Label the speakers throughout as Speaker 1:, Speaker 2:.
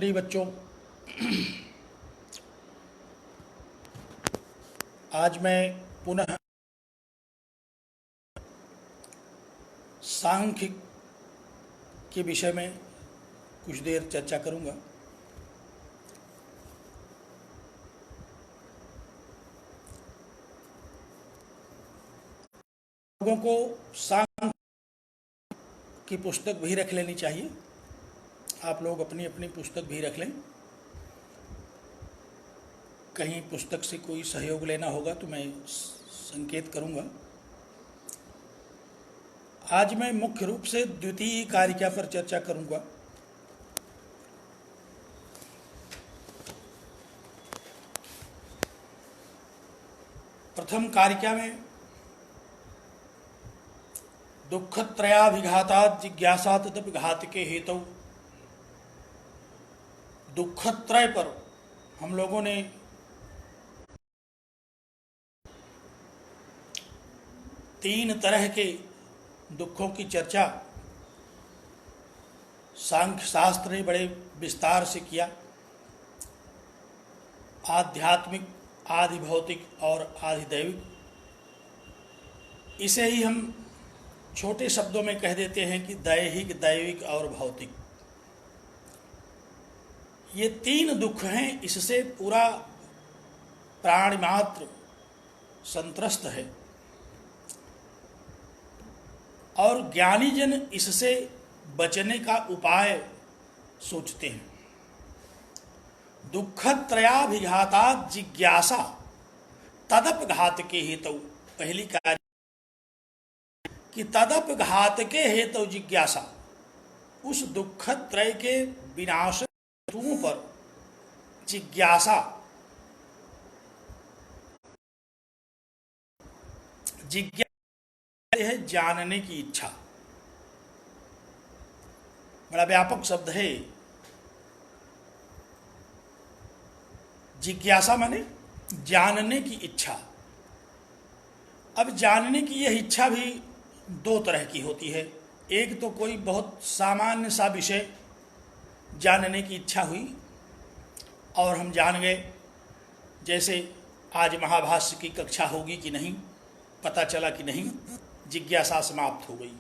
Speaker 1: प्रिय बच्चों, आज मैं पुनः सांख्य के विषय में कुछ देर चर्चा करूंगा। लोगों को सांख्य की पुस्तक भी रख लेनी चाहिए। आप लोग अपनी अपनी पुस्तक भी रख लें। कहीं पुस्तक से कोई सहयोग लेना होगा तो मैं संकेत करूंगा। आज मैं मुख्य रूप से द्वितीय कारिका पर चर्चा करूंगा। प्रथम कारिका में दुःखत्रयाभिघातात् जिज्ञासा तदपि घातके हेतु, दुःखत्रय पर हम लोगों ने तीन तरह के दुखों की चर्चा सांख्य शास्त्र ने बड़े विस्तार से किया। आध्यात्मिक, आधि भौतिक और आधि दैविक। इसे ही हम छोटे शब्दों में कह देते हैं कि दैहिक, दैविक और भौतिक। ये तीन दुख हैं। इससे पूरा प्राणी मात्र संत्रस्त है और ज्ञानी जन इससे बचने का उपाय सोचते हैं। दुःखत्रयाभिघातात् जिज्ञासा तदपघातके हेतु, पहली कार्य कि तदपघातके हेतु जिज्ञासा, उस दुःखत्रय के विनाश हेतुओं पर जिज्ञासा, जिज्ञासा है जानने की इच्छा। बड़ा व्यापक शब्द है। जिज्ञासा माने जानने की इच्छा। अब जानने की यह इच्छा भी दो तरह की होती है। एक तो कोई बहुत सामान्य सा विषय जानने की इच्छा हुई और हम जान गए, जैसे आज महाभाष्य की कक्षा होगी कि नहीं, पता चला कि नहीं, जिज्ञासा समाप्त हो गई।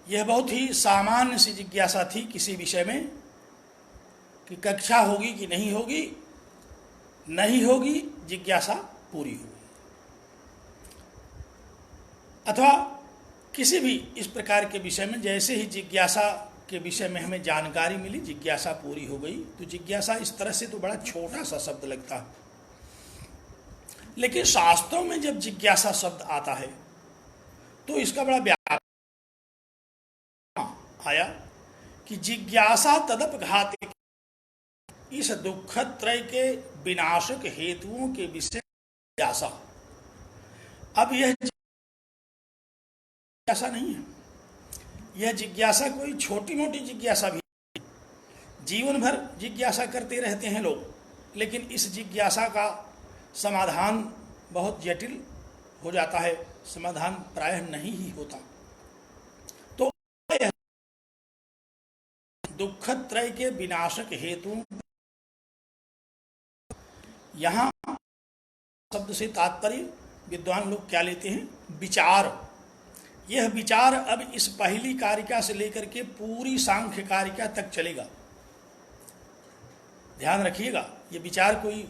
Speaker 1: यह बहुत ही सामान्य सी जिज्ञासा थी किसी विषय में कि कक्षा होगी कि नहीं होगी, नहीं होगी, जिज्ञासा पूरी होगी। अथवा किसी भी इस प्रकार के विषय में जैसे ही जिज्ञासा के विषय में हमें जानकारी मिली, जिज्ञासा पूरी हो गई। तो जिज्ञासा इस तरह से तो बड़ा छोटा सा शब्द लगता है, लेकिन शास्त्रों में जब जिज्ञासा शब्द आता है तो इसका बड़ा व्यापक आया कि जिज्ञासा तदपघातके, इस दुःखत्रय के विनाशक हेतुओं के विषय जिज्ञासा। अब यह जिज्ञासा नहीं है, यह जिज्ञासा कोई छोटी मोटी जिज्ञासा भी नहीं। जीवन भर जिज्ञासा करते रहते हैं लोग, लेकिन इस जिज्ञासा का समाधान बहुत जटिल हो जाता है, समाधान प्रायः नहीं ही होता। तो दुःखत्रय के विनाशक हेतु, यहां शब्द से तात्पर्य विद्वान लोग क्या लेते हैं? विचार। यह विचार अब इस पहली कारिका से लेकर के पूरी सांख्य कारिका तक चलेगा। ध्यान रखिएगा, यह विचार कोई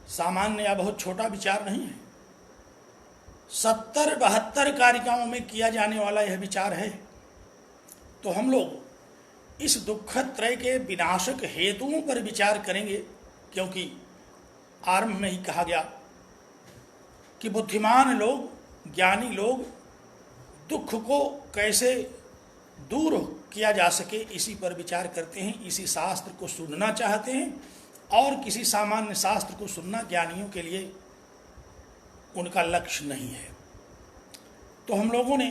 Speaker 1: सामान्य या बहुत छोटा विचार नहीं है। 70-72 कारिकाओं में किया जाने वाला यह विचार है। तो हम लोग इस दुःखत्रय के विनाशक हेतुओं पर विचार करेंगे, क्योंकि आरंभ में ही कहा गया कि बुद्धिमान लोग, ज्ञानी लोग दुख को कैसे दूर किया जा सके, इसी पर विचार करते हैं। इसी शास्त्र को सुनना चाहते हैं और किसी सामान्य शास्त्र को सुनना ज्ञानियों के लिए उनका लक्ष्य नहीं है। तो हम लोगों ने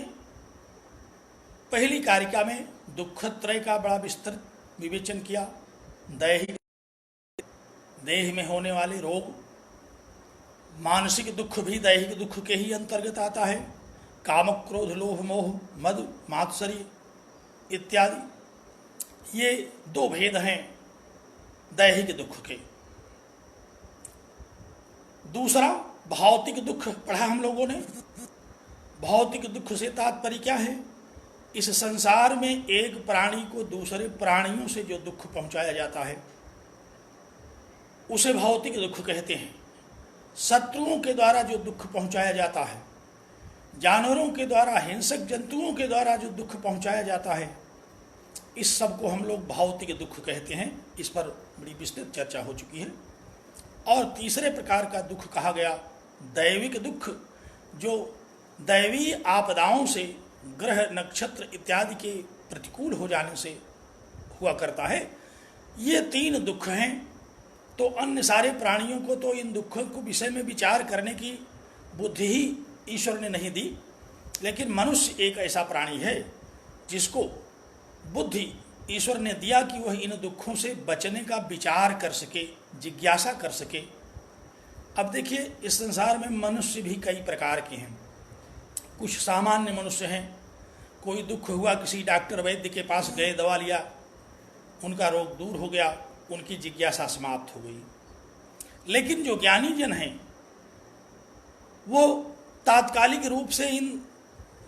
Speaker 1: पहली कारिका में दुःखत्रय का बड़ा विस्तृत विवेचन किया। दैहिक, देह में होने वाले रोग, मानसिक दुख भी दैहिक दुख के ही अंतर्गत आता है। काम, क्रोध, लोभ, मोह, मद, मात्सर्य इत्यादि। ये दो भेद हैं दैहिक दुख के। दूसरा भौतिक दुख पढ़ा हम लोगों ने। भौतिक दुख से तात्पर्य क्या है? इस संसार में एक प्राणी को दूसरे प्राणियों से जो दुख पहुंचाया जाता है उसे भौतिक दुख कहते हैं। शत्रुओं के द्वारा जो दुख पहुंचाया जाता है, जानवरों के द्वारा, हिंसक जंतुओं के द्वारा जो दुख पहुंचाया जाता है, इस सब को हम लोग भौतिक दुख कहते हैं। इस पर बड़ी विस्तृत चर्चा हो चुकी है। और तीसरे प्रकार का दुख कहा गया दैविक दुख, जो दैवी आपदाओं से, ग्रह नक्षत्र इत्यादि के प्रतिकूल हो जाने से हुआ करता है। ये तीन दुख हैं। तो अन्य सारे प्राणियों को तो इन दुखों को विषय में विचार करने की बुद्धि ही ईश्वर ने नहीं दी, लेकिन मनुष्य एक ऐसा प्राणी है जिसको बुद्धि ईश्वर ने दिया कि वह इन दुखों से बचने का विचार कर सके, जिज्ञासा कर सके। अब देखिए, इस संसार में मनुष्य भी कई प्रकार के हैं। कुछ सामान्य मनुष्य हैं, कोई दुख हुआ, किसी डॉक्टर वैद्य के पास गए, दवा लिया, उनका रोग दूर हो गया, उनकी जिज्ञासा समाप्त हो गई। लेकिन जो ज्ञानी जन हैं वो तात्कालिक रूप से इन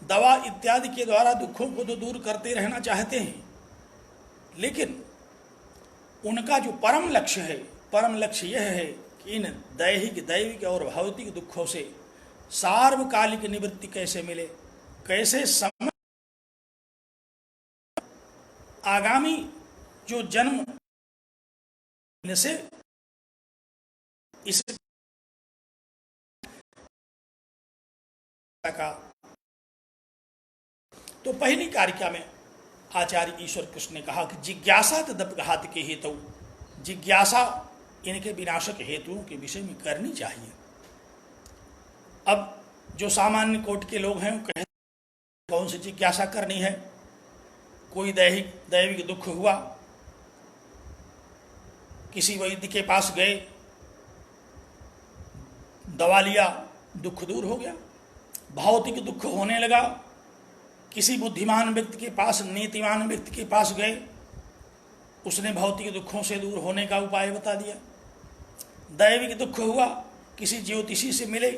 Speaker 1: दवा इत्यादि के द्वारा दुखों को तो दूर करते रहना चाहते हैं, लेकिन उनका जो परम लक्ष्य है, परम लक्ष्य यह है कि इन दैविक और भौतिक दुखों से सार्वकालिक निवृत्ति कैसे मिले, कैसे समय आगामी जो जन्म से इस का। तो पहली कारिका में आचार्य ईश्वर कृष्ण ने कहा कि जिज्ञासा तदपघात के हेतु, जिज्ञासा इनके विनाशक हेतुओं के विषय में करनी चाहिए। अब जो सामान्य कोटि के लोग हैं वो कहते हैं कौन सी जिज्ञासा करनी है। कोई दैविक दुख हुआ, किसी वैद्य के पास गए, दवा लिया, दुख दूर हो गया। भौतिक दुख होने लगा, किसी बुद्धिमान व्यक्ति के पास, नीतिमान व्यक्ति के पास गए, उसने भौतिक दुखों से दूर होने का उपाय बता दिया। दैविक दुख हुआ, किसी ज्योतिषी से मिले,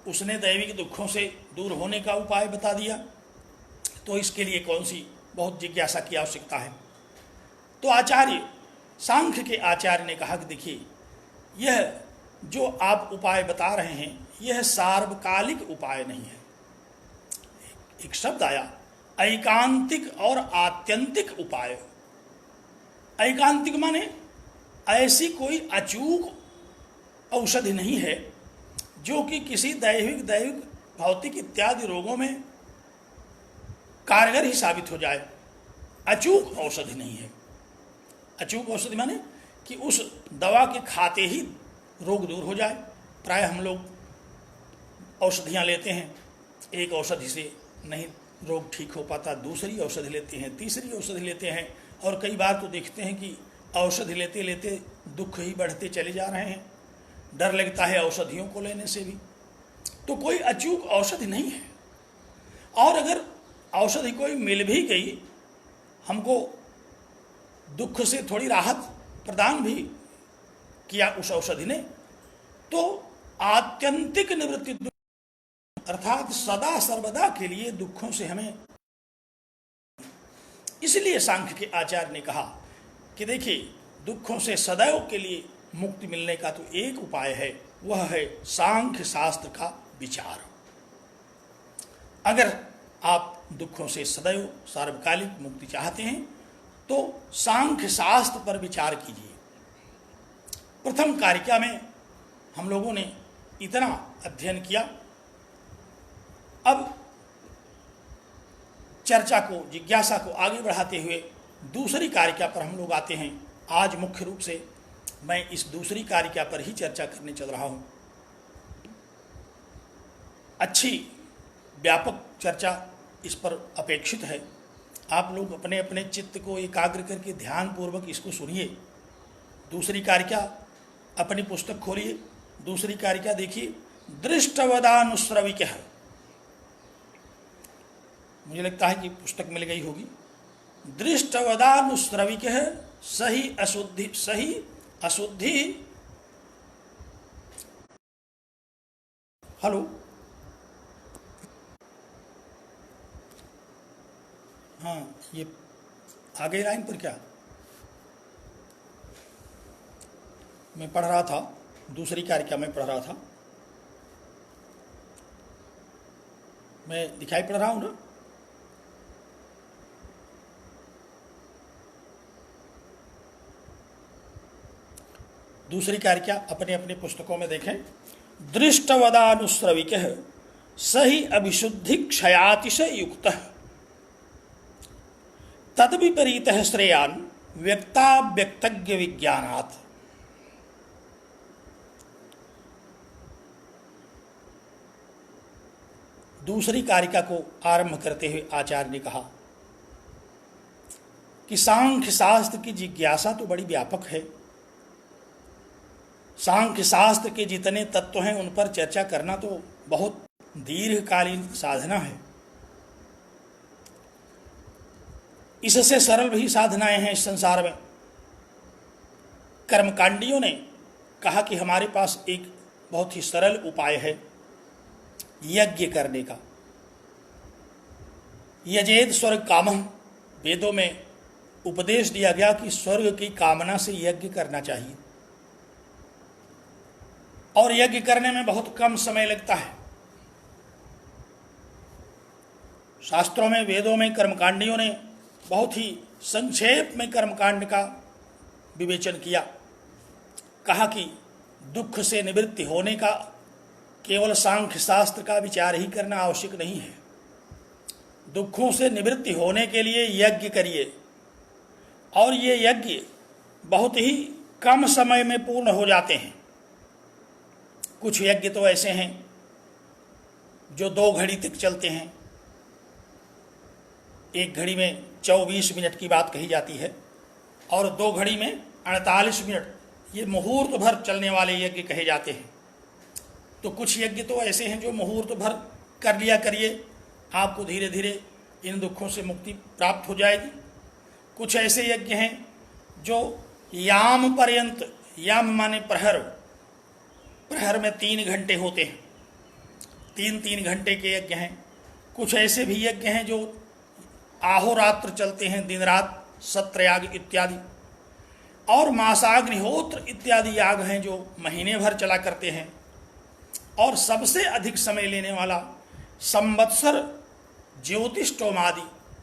Speaker 1: उसने दैविक दुखों से दूर होने का उपाय बता दिया। तो इसके लिए कौन सी बहुत जिज्ञासा की आवश्यकता है। तो आचार्य, सांख्य के आचार्य ने कहा कि देखिए, यह जो आप उपाय बता रहे हैं यह सार्वकालिक उपाय नहीं है। एक शब्द आया, ऐकांतिक और आत्यंतिक उपाय। ऐकांतिक माने ऐसी कोई अचूक औषधि नहीं है जो कि किसी दैविक भौतिक इत्यादि रोगों में कारगर ही साबित हो जाए। अचूक औषधि नहीं है। अचूक औषधि माने कि उस दवा के खाते ही रोग दूर हो जाए। प्राय हम लोग औषधियाँ लेते हैं, एक औषधि से नहीं रोग ठीक हो पाता, दूसरी औषधि लेते हैं, तीसरी औषधि लेते हैं, और कई बार तो देखते हैं कि औषधि लेते लेते दुख ही बढ़ते चले जा रहे हैं। डर लगता है औषधियों को लेने से भी। तो कोई अचूक औषधि नहीं है। और अगर औषधि कोई मिल भी गई, हमको दुख से थोड़ी राहत प्रदान भी किया उस औषधि ने, तो आत्यंतिक निवृत्ति दुख अर्थात सदा सर्वदा के लिए दुखों से हमें। इसलिए सांख्य के आचार्य ने कहा कि देखिए, दुखों से सदैव के लिए मुक्ति मिलने का तो एक उपाय है, वह है सांख्य शास्त्र का विचार। अगर आप दुखों से सदैव सार्वकालिक मुक्ति चाहते हैं तो सांख्य शास्त्र पर विचार कीजिए। प्रथम कारिका में हम लोगों ने इतना अध्ययन किया। अब चर्चा को, जिज्ञासा को आगे बढ़ाते हुए दूसरी कारिका पर हम लोग आते हैं। आज मुख्य रूप से मैं इस दूसरी कारिका पर ही चर्चा करने चल रहा हूँ। अच्छी व्यापक चर्चा इस पर अपेक्षित है। आप लोग अपने अपने चित्त को एकाग्र करके ध्यान पूर्वक इसको सुनिए। दूसरी कारिका, अपनी पुस्तक खोलिए, दूसरी कारिका देखिए, दृष्टवदानुश्रविक है। मुझे लगता है कि पुस्तक मिल गई होगी। दृष्टवदानुश्रविक सही अशुद्धि। हेलो, हाँ, ये आगे लाइन पर क्या मैं पढ़ रहा था, दूसरी कारिका में पढ़ रहा था, मैं दिखाई पड़ रहा हूँ ना? दूसरी कारिका अपने अपने पुस्तकों में देखें। दृष्टवदानुश्रविक सही अभिशुद्धि क्षयातिशय युक्त तद विपरीत श्रेयान व्यक्ताव्यक्तज्ञ विज्ञानात्। दूसरी कारिका को आरंभ करते हुए आचार्य ने कहा कि सांख्य शास्त्र की जिज्ञासा तो बड़ी व्यापक है। सांख्य शास्त्र के जितने तत्व हैं उन पर चर्चा करना तो बहुत दीर्घकालीन साधना है। इससे सरल भी साधनाएं हैं इस संसार में। कर्मकांडियों ने कहा कि हमारे पास एक बहुत ही सरल उपाय है यज्ञ करने का। यजेद स्वर्ग कामः, वेदों में उपदेश दिया गया कि स्वर्ग की कामना से यज्ञ करना चाहिए, और यज्ञ करने में बहुत कम समय लगता है। शास्त्रों में, वेदों में कर्मकांडियों ने बहुत ही संक्षेप में कर्मकांड का विवेचन किया। कहा कि दुख से निवृत्ति होने का केवल सांख्य शास्त्र का विचार ही करना आवश्यक नहीं है। दुखों से निवृत्ति होने के लिए यज्ञ करिए, और ये यज्ञ बहुत ही कम समय में पूर्ण हो जाते हैं। कुछ यज्ञ तो ऐसे हैं जो 2 घड़ी तक चलते हैं। एक घड़ी में 24 मिनट की बात कही जाती है, और 2 घड़ी में 48 मिनट, ये मुहूर्त भर चलने वाले यज्ञ कहे जाते हैं। तो कुछ यज्ञ तो ऐसे हैं जो मुहूर्त भर कर लिया करिए, आपको धीरे धीरे इन दुखों से मुक्ति प्राप्त हो जाएगी। कुछ ऐसे यज्ञ हैं जो याम पर्यंत, याम माने प्रहर, प्रहर में 3 घंटे होते हैं, 3-3 घंटे के यज्ञ हैं। कुछ ऐसे भी यज्ञ हैं जो आहोरात्र चलते हैं, दिन रात, सत्रयाग इत्यादि। और मासाग्निहोत्र इत्यादि याग हैं जो महीने भर चला करते हैं। और सबसे अधिक समय लेने वाला संवत्सर ज्योतिष्टोमादि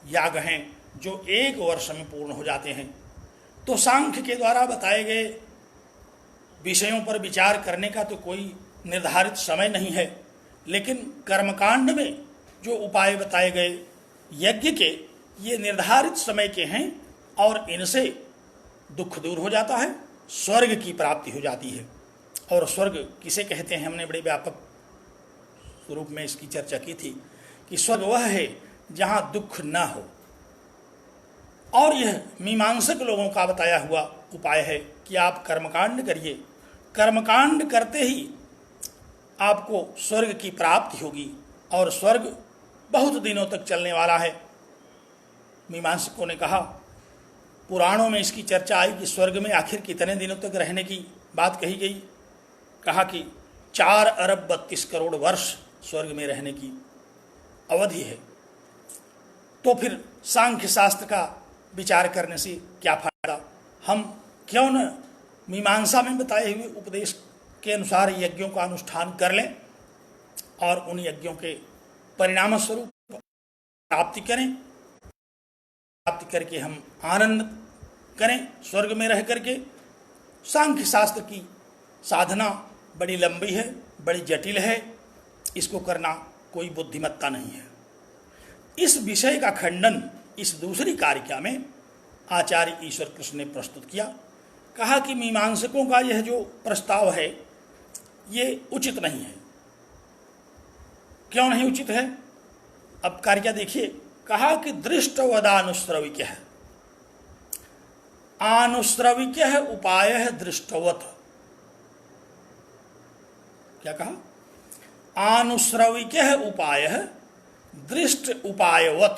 Speaker 1: याग हैं जो 1 वर्ष में पूर्ण हो जाते हैं। तो सांख्य के द्वारा बताए गए विषयों पर विचार करने का तो कोई निर्धारित समय नहीं है, लेकिन कर्मकांड में जो उपाय बताए गए यज्ञ के, ये निर्धारित समय के हैं, और इनसे दुख दूर हो जाता है, स्वर्ग की प्राप्ति हो जाती है। और स्वर्ग किसे कहते हैं, हमने बड़े व्यापक स्वरूप में इसकी चर्चा की थी कि स्वर्ग वह है जहां दुख न हो। और यह मीमांसक लोगों का बताया हुआ उपाय है कि आप कर्मकांड करिए, कर्मकांड करते ही आपको स्वर्ग की प्राप्ति होगी, और स्वर्ग बहुत दिनों तक चलने वाला है। मीमांसकों ने कहा, पुराणों में इसकी चर्चा आई कि स्वर्ग में आखिर कितने दिनों तक रहने की बात कही गई। कहा कि 4 अरब 32 करोड़ वर्ष स्वर्ग में रहने की अवधि है। तो फिर सांख्य शास्त्र का विचार करने से क्या फायदा? हम क्यों न मीमांसा में बताए हुए उपदेश के अनुसार यज्ञों का अनुष्ठान कर लें, और उन यज्ञों के परिणाम स्वरूप प्राप्ति करें, प्राप्ति करके हम आनंद करें स्वर्ग में रह करके। सांख्य शास्त्र की साधना बड़ी लंबी है, बड़ी जटिल है, इसको करना कोई बुद्धिमत्ता नहीं है। इस विषय का खंडन इस दूसरी कारिका में आचार्य ईश्वर कृष्ण ने प्रस्तुत किया। कहा कि मीमांसकों का यह जो प्रस्ताव है ये उचित नहीं है। क्यों नहीं उचित है? अब कारिका देखिए। कहा कि दृष्टवदानुश्रविक है, आनुश्रविक है उपाय है दृष्टवत। क्या कहा? आनुश्रविक है उपाय है दृष्ट उपायवत।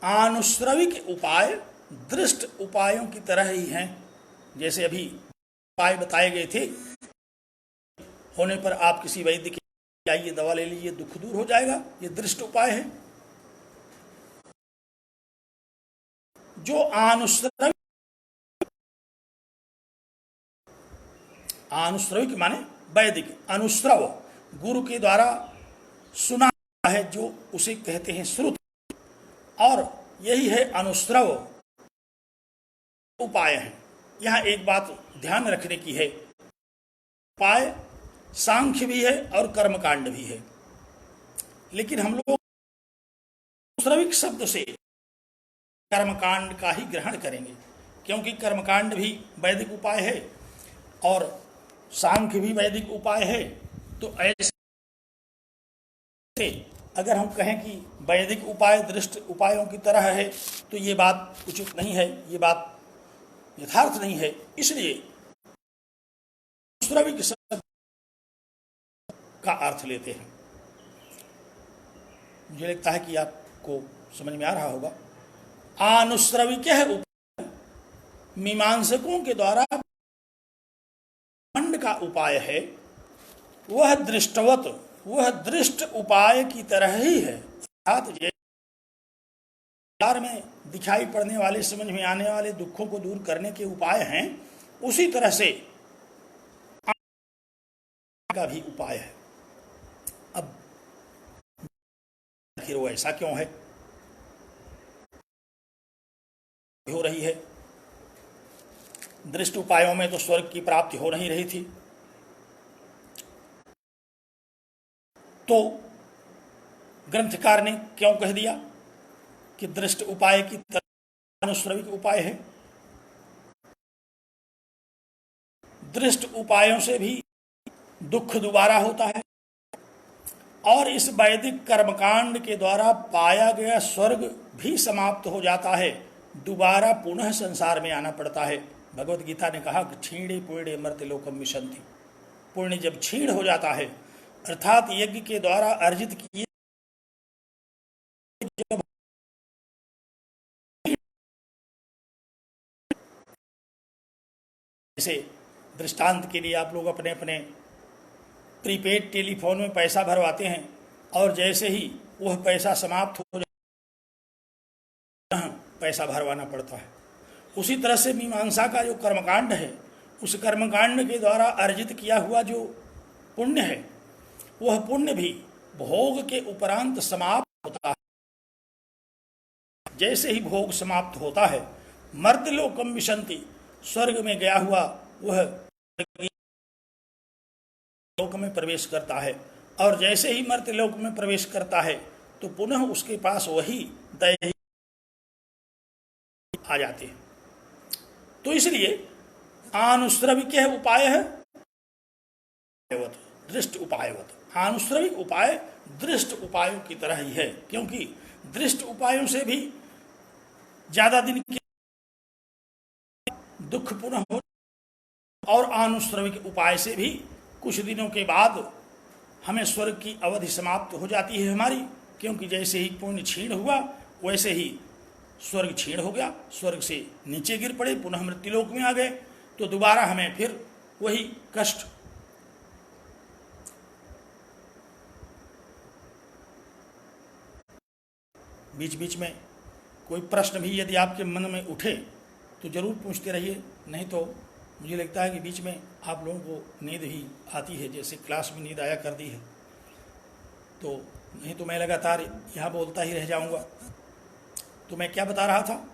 Speaker 1: आनुश्रविक उपाय दृष्ट उपायों की तरह ही हैं। जैसे अभी उपाय बताए गए थे, होने पर आप किसी वैद्य के आइए, दवा ले लीजिए, दुख दूर हो जाएगा, ये दृष्ट उपाय है। जो आनुश्रविक माने वैदिक, अनुश्रव गुरु के द्वारा सुना है जो उसे कहते हैं श्रुत, और यही है अनुश्रव उपाय है। यहां एक बात ध्यान रखने की है, उपाय सांख्य भी है और कर्मकांड भी है, लेकिन हम लोग श्रविक शब्द से कर्मकांड का ही ग्रहण करेंगे, क्योंकि कर्मकांड भी वैदिक उपाय है और सांख्य भी वैदिक उपाय है। तो ऐसे अगर हम कहें कि वैदिक उपाय दृष्ट उपायों की तरह है तो ये बात उचित नहीं है, ये बात यथार्थ नहीं है। इसलिए श्रविक शब्द का अर्थ लेते हैं। मुझे लगता है कि आपको समझ में आ रहा होगा। आनुश्रविक उपाय मीमांसकों के द्वारा खंड का उपाय है, वह दृष्टवत, वह दृष्ट उपाय की तरह ही है। अर्थात विचार में दिखाई पड़ने वाले, समझ में आने वाले दुखों को दूर करने के उपाय हैं, उसी तरह से का भी उपाय है। अब आखिर वो ऐसा क्यों है, हो रही है? दृष्ट उपायों में तो स्वर्ग की प्राप्ति हो नहीं रही थी, तो ग्रंथकार ने क्यों कह दिया कि दृष्ट उपाय की तरह अनुश्रविक उपाय है? दृष्ट उपायों से भी दुख दोबारा होता है, और इस वैदिक कर्मकांड के द्वारा पाया गया स्वर्ग भी समाप्त हो जाता है, दोबारा पुनः संसार में आना पड़ता है। भगवत गीता ने कहा कि क्षीणे पुण्य मर्त्यलोकम विशन्ति। पुण्य जब क्षीण हो जाता है, अर्थात यज्ञ के द्वारा अर्जित किए जब जैसे दृष्टांत के लिए आप लोग अपने अपने प्रीपेड टेलीफोन में पैसा भरवाते हैं, और जैसे ही वह पैसा समाप्त हो जाए पैसा भरवाना पड़ता है। उसी तरह से मीमांसा का जो कर्मकांड है, उस कर्मकांड के द्वारा अर्जित किया हुआ जो पुण्य है, वह पुण्य भी भोग के उपरांत समाप्त होता है। जैसे ही भोग समाप्त होता है, मर्त्यलोकम विशन्ति, स्वर्ग में गया हुआ वह लोक में प्रवेश करता है, और जैसे ही मर्त्यलोक में प्रवेश करता है तो पुनः उसके पास वही दैहिक आ जाते हैं। तो इसलिए आनुश्रविक उपाय है दृष्ट उपायवत। आनुश्रविक उपाय दृष्ट उपायों की तरह ही है, क्योंकि दृष्ट उपायों से भी ज्यादा दिन के दुख पुनः हो, और आनुश्रविक उपाय से भी कुछ दिनों के बाद हमें स्वर्ग की अवधि समाप्त हो जाती है हमारी, क्योंकि जैसे ही पुण्य क्षीण हुआ वैसे ही स्वर्ग क्षीण हो गया, स्वर्ग से नीचे गिर पड़े, पुनः मृत्युलोक में आ गए, तो दोबारा हमें फिर वही कष्ट। बीच बीच में कोई प्रश्न भी यदि आपके मन में उठे तो जरूर पूछते रहिए, नहीं तो मुझे लगता है कि बीच में आप लोगों को नींद ही आती है, जैसे क्लास में नींद आया कर दी है, तो नहीं तो मैं लगातार यहाँ बोलता ही रह जाऊँगा। तो मैं क्या बता रहा था?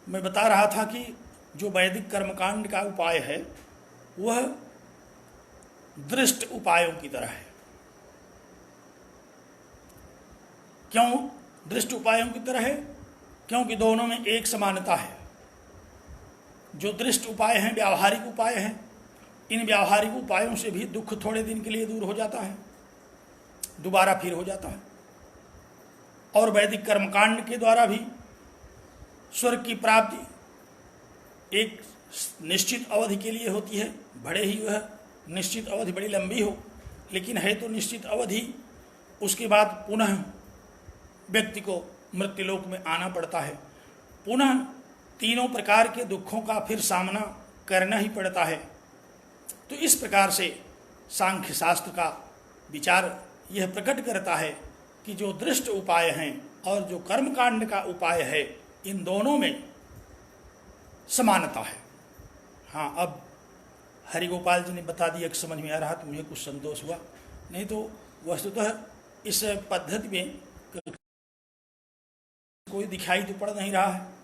Speaker 1: मैं बता रहा था कि जो वैदिक कर्मकांड का उपाय है वह दृष्ट उपायों की तरह है। क्यों दृष्ट उपायों की तरह है? क्योंकि दोनों में एक समानता है। जो दृष्ट उपाय हैं व्यावहारिक उपाय हैं, इन व्यावहारिक उपायों से भी दुख थोड़े दिन के लिए दूर हो जाता है, दोबारा फिर हो जाता है। और वैदिक कर्मकांड के द्वारा भी स्वर्ग की प्राप्ति एक निश्चित अवधि के लिए होती है, भले ही वह निश्चित अवधि बड़ी लंबी हो, लेकिन है तो निश्चित अवधि। उसके बाद पुनः व्यक्ति को मृत्युलोक में आना पड़ता है, पुनः तीनों प्रकार के दुखों का फिर सामना करना ही पड़ता है। तो इस प्रकार से सांख्य शास्त्र का विचार यह प्रकट करता है कि जो दृष्ट उपाय हैं और जो कर्मकांड का उपाय है, इन दोनों में समानता है। हाँ, अब हरिगोपाल जी ने बता दिया कि समझ में आ रहा, तो मुझे कुछ संतोष हुआ। नहीं तो वस्तुतः इस पद्धति में कोई दिखाई तो पड़ नहीं रहा है।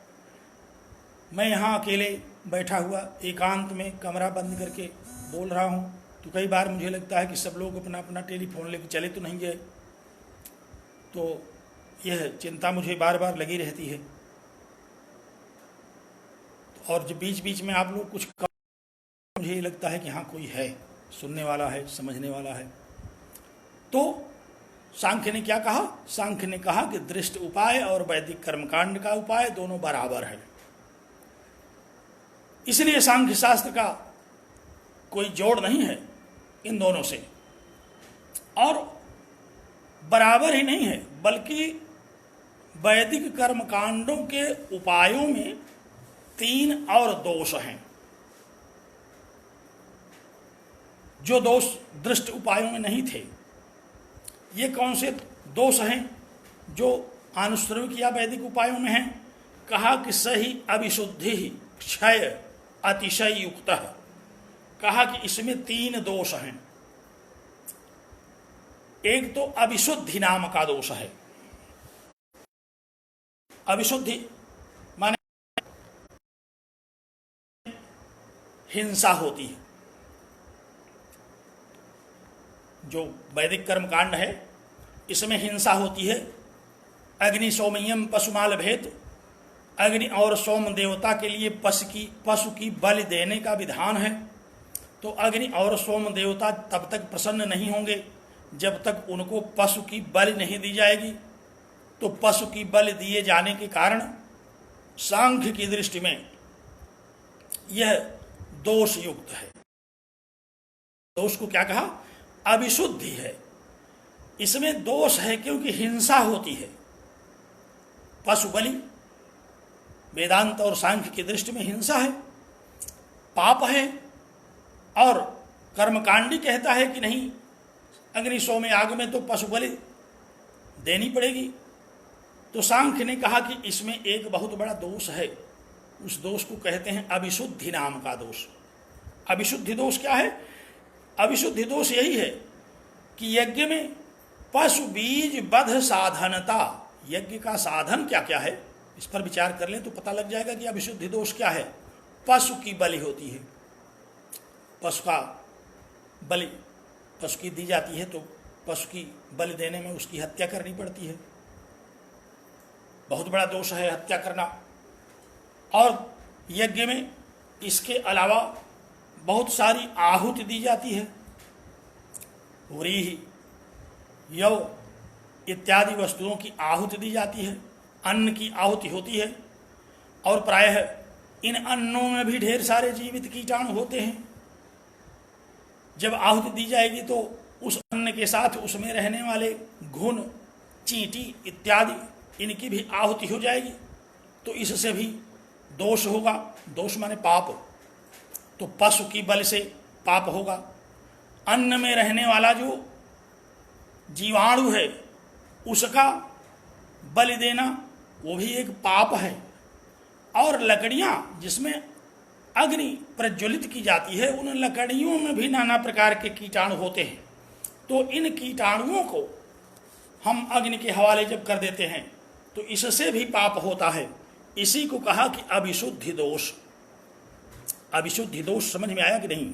Speaker 1: मैं यहाँ अकेले बैठा हुआ एकांत में कमरा बंद करके बोल रहा हूँ, तो कई बार मुझे लगता है कि सब लोग अपना अपना टेलीफोन लेकर चले तो नहीं गए। तो यह चिंता मुझे बार बार लगी रहती है। और जब बीच बीच में आप लोग कुछ मुझे लगता है कि हाँ कोई है, सुनने वाला है, समझने वाला है। तो सांख्य ने क्या कहा? सांख्य ने कहा कि दृष्ट उपाय और वैदिक कर्मकांड का उपाय दोनों बराबर है। इसलिए सांख्य शास्त्र का कोई जोड़ नहीं है इन दोनों से, और बराबर ही नहीं है, बल्कि वैदिक कर्मकांडों के उपायों में 3 और दोष हैं। जो दोष दृष्ट उपायों में नहीं थे। ये कौन से दोष हैं जो आनुश्रविक या वैदिक उपायों में हैं? कहा कि सही अविशुद्धि क्षय अतिशय युक्त। कहा कि इसमें 3 दोष हैं। एक तो अविशुद्धि नाम का दोष है। अविशुद्धि माने हिंसा होती है। जो वैदिक कर्मकांड है इसमें हिंसा होती है। अग्नि सोमयम पशुमाल भेद, अग्नि और सोम देवता के लिए पशु की बलि देने का विधान है। तो अग्नि और सोम देवता तब तक प्रसन्न नहीं होंगे जब तक उनको पशु की बलि नहीं दी जाएगी। तो पशु की बलि दिए जाने के कारण सांख्य की दृष्टि में यह दोष युक्त है। दोष को क्या कहा? अविशुद्धि है। इसमें दोष है क्योंकि हिंसा होती है। पशु बलि वेदांत और सांख्य की दृष्टि में हिंसा है, पाप है। और कर्मकांडी कहता है कि नहीं, अग्नि सोम आग में तो पशु बलि देनी पड़ेगी। तो सांख्य ने कहा कि इसमें एक बहुत बड़ा दोष है। उस दोष को कहते हैं अविशुद्धि नाम का दोष। अविशुद्धि दोष क्या है? अविशुद्धि दोष यही है कि यज्ञ में पशु बीज बध साधनता, यज्ञ का साधन क्या क्या है, इस पर विचार कर लें तो पता लग जाएगा कि अविशुद्धि दोष क्या है। पशु की बलि होती है, पशु का बलि पशु की दी जाती है, तो पशु की बलि देने में उसकी हत्या करनी पड़ती है। बहुत बड़ा दोष है हत्या करना। और यज्ञ में इसके अलावा बहुत सारी आहुति दी जाती है। व्रीहि, यव इत्यादि वस्तुओं की आहुति दी जाती है। अन्न की आहुति होती है। और प्रायः इन अन्नों में भी ढेर सारे जीवित कीटाणु होते हैं। जब आहुति दी जाएगी तो उस अन्न के साथ उसमें रहने वाले घुन, चींटी इत्यादि इनकी भी आहुति हो जाएगी। तो इससे भी दोष होगा। दोष माने पाप। तो पशु की बलि से पाप होगा। अन्न में रहने वाला जो जीवाणु है उसका बलि देना वो भी एक पाप है। और लकड़ियां जिसमें अग्नि प्रज्वलित की जाती है, उन लकड़ियों में भी नाना प्रकार के कीटाणु होते हैं। तो इन कीटाणुओं को हम अग्नि के हवाले जब कर देते हैं तो इससे भी पाप होता है। इसी को कहा कि अविशुद्धि दोष। अविशुद्धि दोष समझ में आया कि नहीं?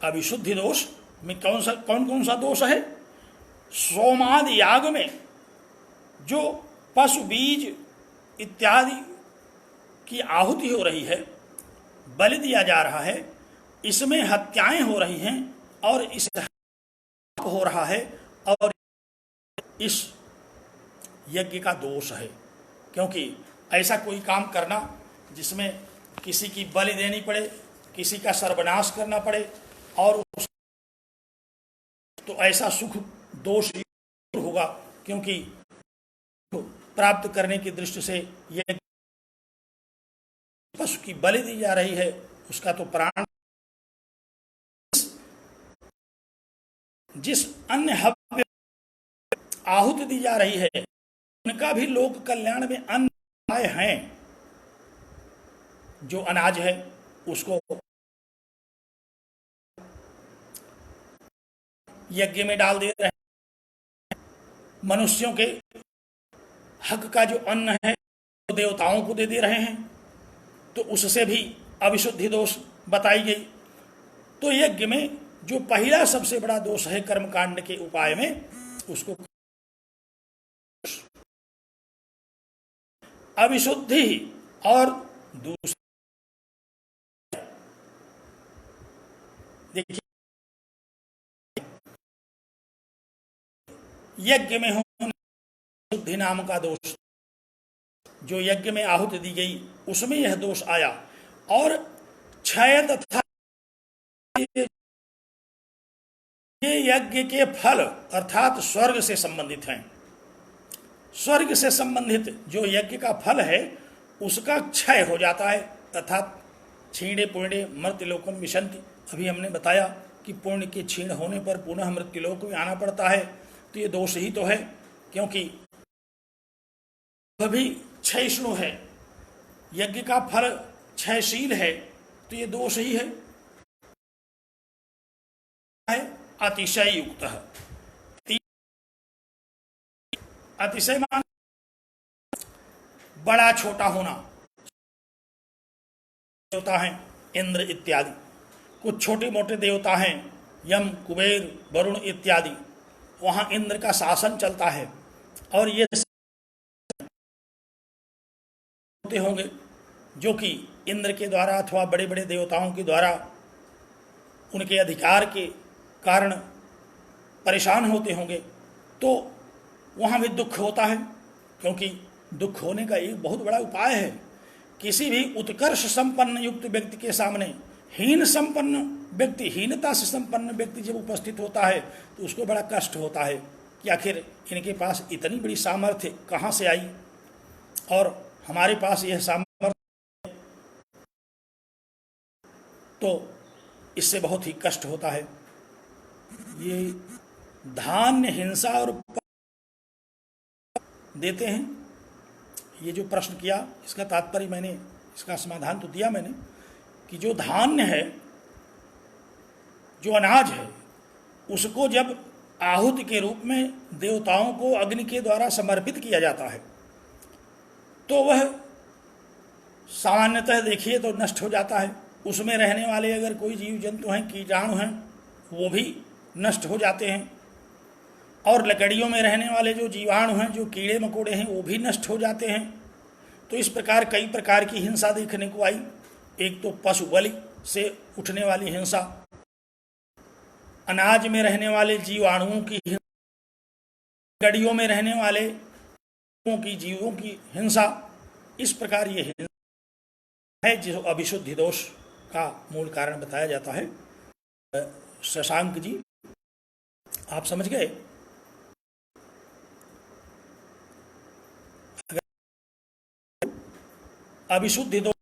Speaker 1: अविशुद्धि दोष में कौन कौन सा दोष है? सोमादि याग में जो पशु बीज इत्यादि की आहुति हो रही है, बलि दिया जा रहा है, इसमें हत्याएं हो रही हैं और इस हो रहा है, और इस यज्ञ का दोष है। क्योंकि ऐसा कोई काम करना जिसमें किसी की बलि देनी पड़े, किसी का सर्वनाश करना पड़े, और तो ऐसा सुख दोष होगा क्योंकि प्राप्त करने की दृष्टि से यह पशु की बलि दी जा रही है, उसका तो प्राण, जिस अन्य हव्य आहुति दी जा रही है उनका भी लोक कल्याण में अन्य उपाय हैं। जो अनाज है उसको यज्ञ में डाल दे रहे हैं, मनुष्यों के हक का जो अन्न है वो देवताओं को दे दे रहे हैं, तो उससे भी अविशुद्धि दोष बताई गई। तो यज्ञ में जो पहला सबसे बड़ा दोष है कर्मकांड के उपाय में, उसको अविशुद्धि। और दूसरा देखिए, यज्ञ में होने शुद्धि नाम का दोष, जो यज्ञ में आहुति दी गई उसमें यह दोष आया। और क्षय तथा ये यज्ञ के फल अर्थात स्वर्ग से संबंधित हैं। स्वर्ग से संबंधित जो यज्ञ का फल है उसका क्षय हो जाता है, अर्थात क्षीणे पुण्य मृत्युलोकम विशंति। अभी हमने बताया कि पुण्य के क्षीण होने पर पुनः मृत्युलोक में आना पड़ता है, तो ये दोष ही तो है, क्योंकि वह भी क्षयिष्णु है, यज्ञ का फल क्षयशील है, तो ये दोष ही है। अतिशय युक्त है, अतिशय मान बड़ा छोटा होना। देवता हैं इंद्र इत्यादि, कुछ छोटे मोटे देवता हैं यम कुबेर वरुण इत्यादि, वहां इंद्र का शासन चलता है। और ये होते होंगे जो कि इंद्र के द्वारा अथवा बड़े बड़े देवताओं के द्वारा उनके अधिकार के कारण परेशान होते होंगे, तो वहाँ भी दुख होता है। क्योंकि दुख होने का एक बहुत बड़ा उपाय है, किसी भी उत्कर्ष संपन्न युक्त व्यक्ति के सामने हीन संपन्न व्यक्ति, हीनता से संपन्न व्यक्ति जब उपस्थित होता है तो उसको बड़ा कष्ट होता है कि आखिर इनके पास इतनी बड़ी सामर्थ्य कहाँ से आई और हमारे पास यह सामर्थ्य, तो इससे बहुत ही कष्ट होता है। ये धान्य हिंसा और देते हैं, ये जो प्रश्न किया इसका तात्पर्य मैंने, इसका समाधान तो दिया मैंने कि जो धान्य है, जो अनाज है, उसको जब आहुति के रूप में देवताओं को अग्नि के द्वारा समर्पित किया जाता है तो वह सामान्यतः देखिए तो नष्ट हो जाता है। उसमें रहने वाले अगर कोई जीव जंतु हैं, कीटाणु हैं, वो भी नष्ट हो जाते हैं। और लकड़ियों में रहने वाले जो जीवाणु हैं, जो कीड़े मकोड़े हैं, वो भी नष्ट हो जाते हैं। तो इस प्रकार कई प्रकार की हिंसा देखने को आई। एक तो पशु बलि से उठने वाली हिंसा, अनाज में रहने वाले जीवाणुओं की हिंसा, लकड़ियों में रहने वाले जीवों की हिंसा। इस प्रकार ये हिंसा है जो अभिशुद्धि दोष का मूल कारण बताया जाता है। शशांक जी, आप समझ गए? अभिशुद्धि दोष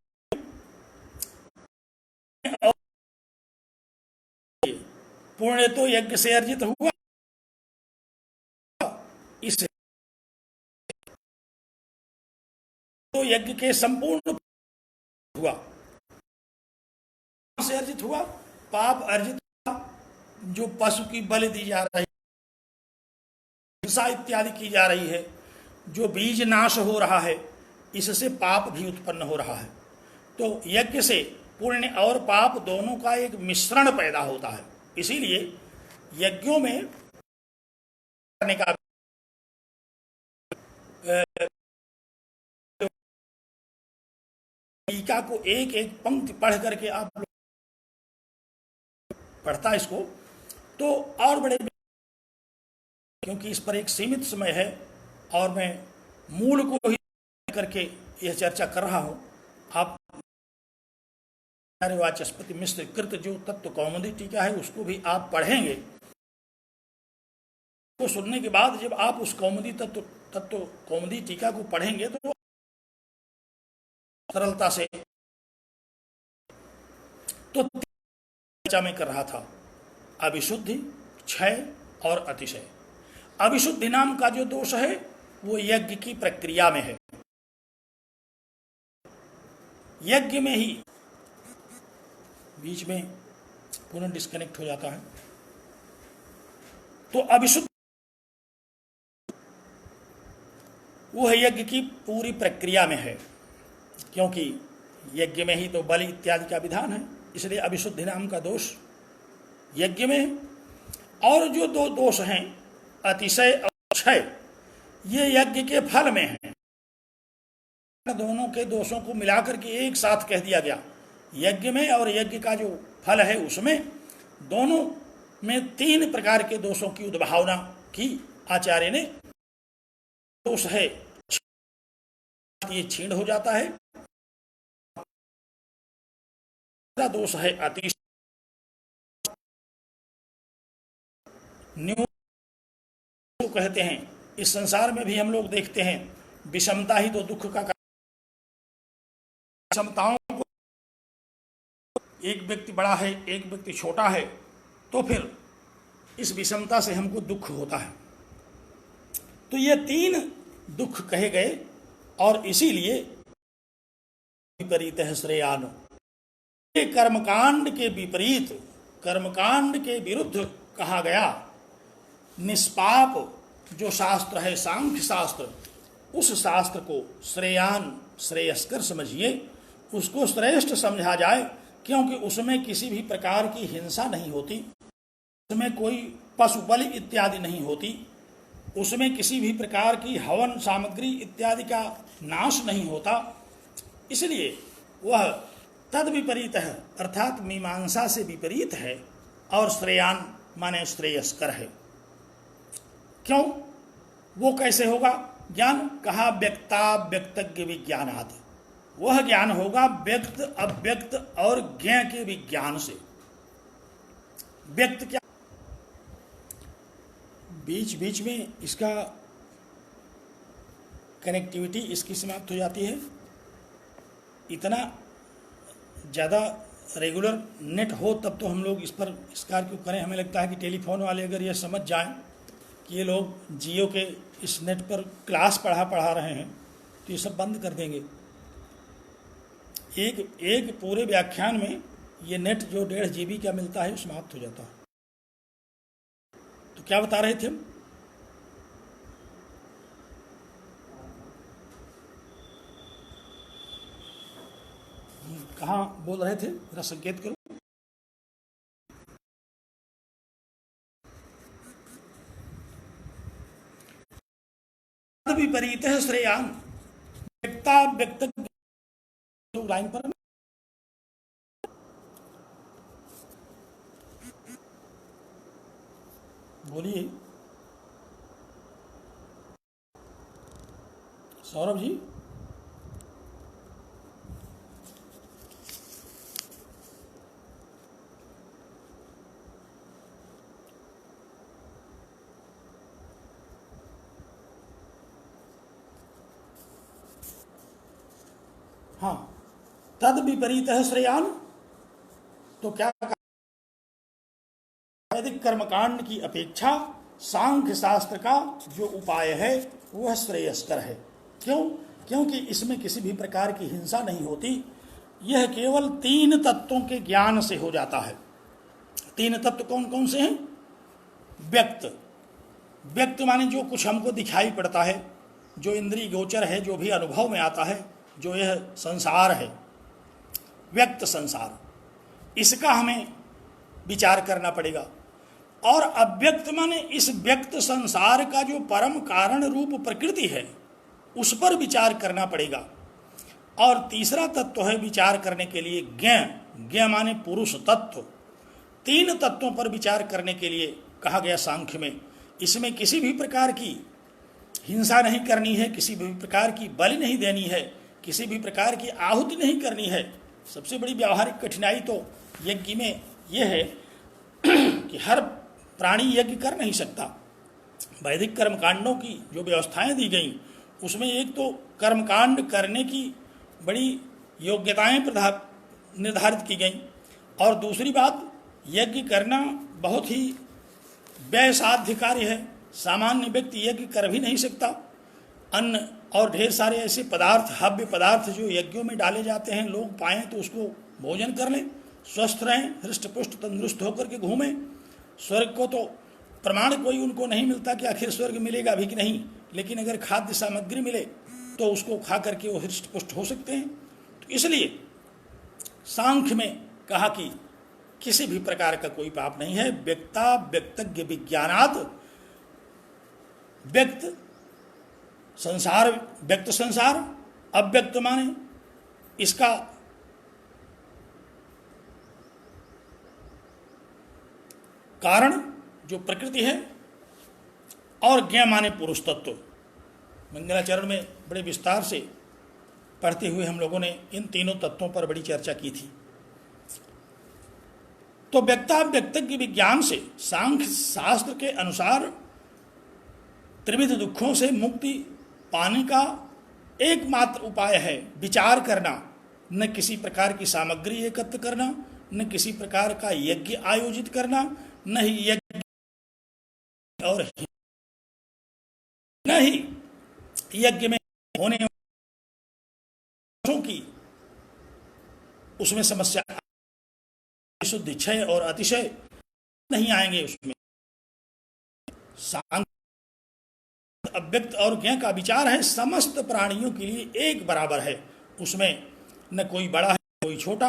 Speaker 1: पुण्य तो यज्ञ से अर्जित हुआ, इस तो यज्ञ के संपूर्ण हुआ, से अर्जित हुआ, पाप अर्जित हुआ, जो पशु की बलि दी जा रही है, हिंसा इत्यादि की जा रही है, जो बीज नाश हो रहा है, इससे पाप भी उत्पन्न हो रहा है। तो यज्ञ से पुण्य और पाप दोनों का एक मिश्रण पैदा होता है। इसीलिए यज्ञों में करने का टीका को एक एक पंक्ति पढ़ करके आप पढ़ता इसको तो और बड़े, क्योंकि इस पर एक सीमित समय है और मैं मूल को ही करके यह चर्चा कर रहा हूं। आप वाचस्पति मिश्र कृत जो तत्व कौमुदी टीका है उसको भी आप पढ़ेंगे को सुनने के बाद जब आप उस कौमुदी तत्व कौमुदी टीका को पढ़ेंगे तो सरलता से तो चर्चा में कर रहा था, अविशुद्धि, क्षय और अतिशय। अविशुद्धि नाम का जो दोष है वो यज्ञ की प्रक्रिया में है। यज्ञ में ही बीच में पुनः डिस्कनेक्ट हो जाता है। तो अविशुद्ध वो है यज्ञ की पूरी प्रक्रिया में है, क्योंकि यज्ञ में ही तो बलि इत्यादि का विधान है, इसलिए अविशुद्धि नाम का दोष यज्ञ में है। और जो दो दोष हैं अतिशय और क्षय, ये यज्ञ के फल में हैं। दोनों के दोषों को मिलाकर के एक साथ कह दिया गया, यज्ञ में और यज्ञ का जो फल है उसमें, दोनों में 3 प्रकार के दोषों की उद्भावना की आचार्य ने। दोष है ये क्षीण हो जाता है, दूसरा दोष है अतिशय, न्यून कहते हैं। इस संसार में भी हम लोग देखते हैं विषमता ही तो दुख का कारण। विषमताओं को, एक व्यक्ति बड़ा है एक व्यक्ति छोटा है, तो फिर इस विषमता से हमको दुख होता है। तो ये 3 दुख कहे गए और इसीलिए विपरीत है श्रेयान। कर्मकांड के विपरीत, कर्मकांड के विरुद्ध कहा गया निष्पाप जो शास्त्र है सांख्य शास्त्र, उस शास्त्र को श्रेयान श्रेयस्कर समझिए, उसको श्रेष्ठ समझा जाए, क्योंकि उसमें किसी भी प्रकार की हिंसा नहीं होती, उसमें कोई पशु बलि इत्यादि नहीं होती, उसमें किसी भी प्रकार की हवन सामग्री इत्यादि का नाश नहीं होता, इसलिए वह तद विपरीत है, अर्थात मीमांसा से विपरीत है। और श्रेयान माने श्रेयस्कर है। क्यों? वो कैसे होगा ज्ञान? कहा व्यक्ता व्यक्तज्ञ विज्ञानात्, वह ज्ञान होगा व्यक्त अव्यक्त और ज्ञ के विज्ञान से। व्यक्त क्या, बीच बीच में इसका कनेक्टिविटी इसकी समाप्त हो जाती है। इतना ज़्यादा रेगुलर नेट हो तब तो हम लोग इस पर इस कार्य को करें। हमें लगता है कि टेलीफोन वाले अगर ये समझ जाएं कि ये लोग जियो के इस नेट पर क्लास पढ़ा रहे हैं तो ये सब बंद कर देंगे। एक पूरे व्याख्यान में ये नेट जो 1.5 GB का मिलता है समाप्त हो जाता है। तो क्या बता रहे थे हम? कहाँ बोल रहे थे, जरा संकेत करो। विपरीत है श्रेयान, व्यक्ता व्यक्त लाइन पर बोलिए सौरभ जी। हाँ, तद विपरीत है श्रेयान। तो क्या वैदिक कर्मकांड की अपेक्षा सांख्य शास्त्र का जो उपाय है वह श्रेयस्कर है। क्यों? क्योंकि इसमें किसी भी प्रकार की हिंसा नहीं होती। यह केवल 3 तत्वों के ज्ञान से हो जाता है। 3 तत्व कौन कौन से हैं? व्यक्त, व्यक्त माने जो कुछ हमको दिखाई पड़ता है, जो इंद्रिय गोचर है, जो भी अनुभव में आता है, जो यह संसार है, व्यक्त संसार, इसका हमें विचार करना पड़ेगा। और अव्यक्त माने इस व्यक्त संसार का जो परम कारण रूप प्रकृति है उस पर विचार करना पड़ेगा। और तीसरा तत्व है विचार करने के लिए ज्ञ, ज्ञ माने पुरुष तत्व। 3 तत्वों पर विचार करने के लिए कहा गया सांख्य में। इसमें किसी भी प्रकार की हिंसा नहीं करनी है, किसी भी प्रकार की बलि नहीं देनी है, किसी भी प्रकार की आहुति नहीं करनी है। सबसे बड़ी व्यावहारिक कठिनाई तो यज्ञ में यह है कि हर प्राणी यज्ञ कर नहीं सकता। वैदिक कर्मकांडों की जो व्यवस्थाएं दी गई उसमें एक तो कर्मकांड करने की बड़ी योग्यताएं निर्धारित की गई, और दूसरी बात यज्ञ करना बहुत ही व्यय साध्य कार्य है। सामान्य व्यक्ति यज्ञ कर भी नहीं सकता। अन्न और ढेर सारे ऐसे पदार्थ, हव्य पदार्थ जो यज्ञों में डाले जाते हैं, लोग पाएँ तो उसको भोजन कर लें, स्वस्थ रहें, हृष्ट पुष्ट तंदुरुस्त होकर के घूमें। स्वर्ग को तो प्रमाण कोई उनको नहीं मिलता कि आखिर स्वर्ग मिलेगा भी कि नहीं, लेकिन अगर खाद्य सामग्री मिले तो उसको खा करके वो हृष्ट पुष्ट हो सकते हैं। तो इसलिए सांख्य में कहा कि किसी भी प्रकार का कोई पाप नहीं है। व्यक्ता व्यक्तज्ञ विज्ञानात्, व्यक्त संसार, व्यक्त संसार, अव्यक्त माने इसका कारण जो प्रकृति है, और ज्ञ माने पुरुष तत्व। मंगलाचरण में बड़े विस्तार से पढ़ते हुए हम लोगों ने इन तीनों तत्वों पर बड़ी चर्चा की थी। तो व्यक्ता व्यक्तज्ञ विज्ञान से सांख्य शास्त्र के अनुसार त्रिविध दुखों से मुक्ति पाने का एकमात्र उपाय है विचार करना, न किसी प्रकार की सामग्री एकत्र करना, न किसी प्रकार का यज्ञ आयोजित करना, न ही यज्ञ और न ही यज्ञ में होने की उसमें समस्या, शुद्ध क्षय और अतिशय नहीं आएंगे उसमें। अव्यक्त और ज्ञ का विचार है समस्त प्राणियों के लिए एक बराबर है, उसमें न कोई बड़ा है कोई छोटा।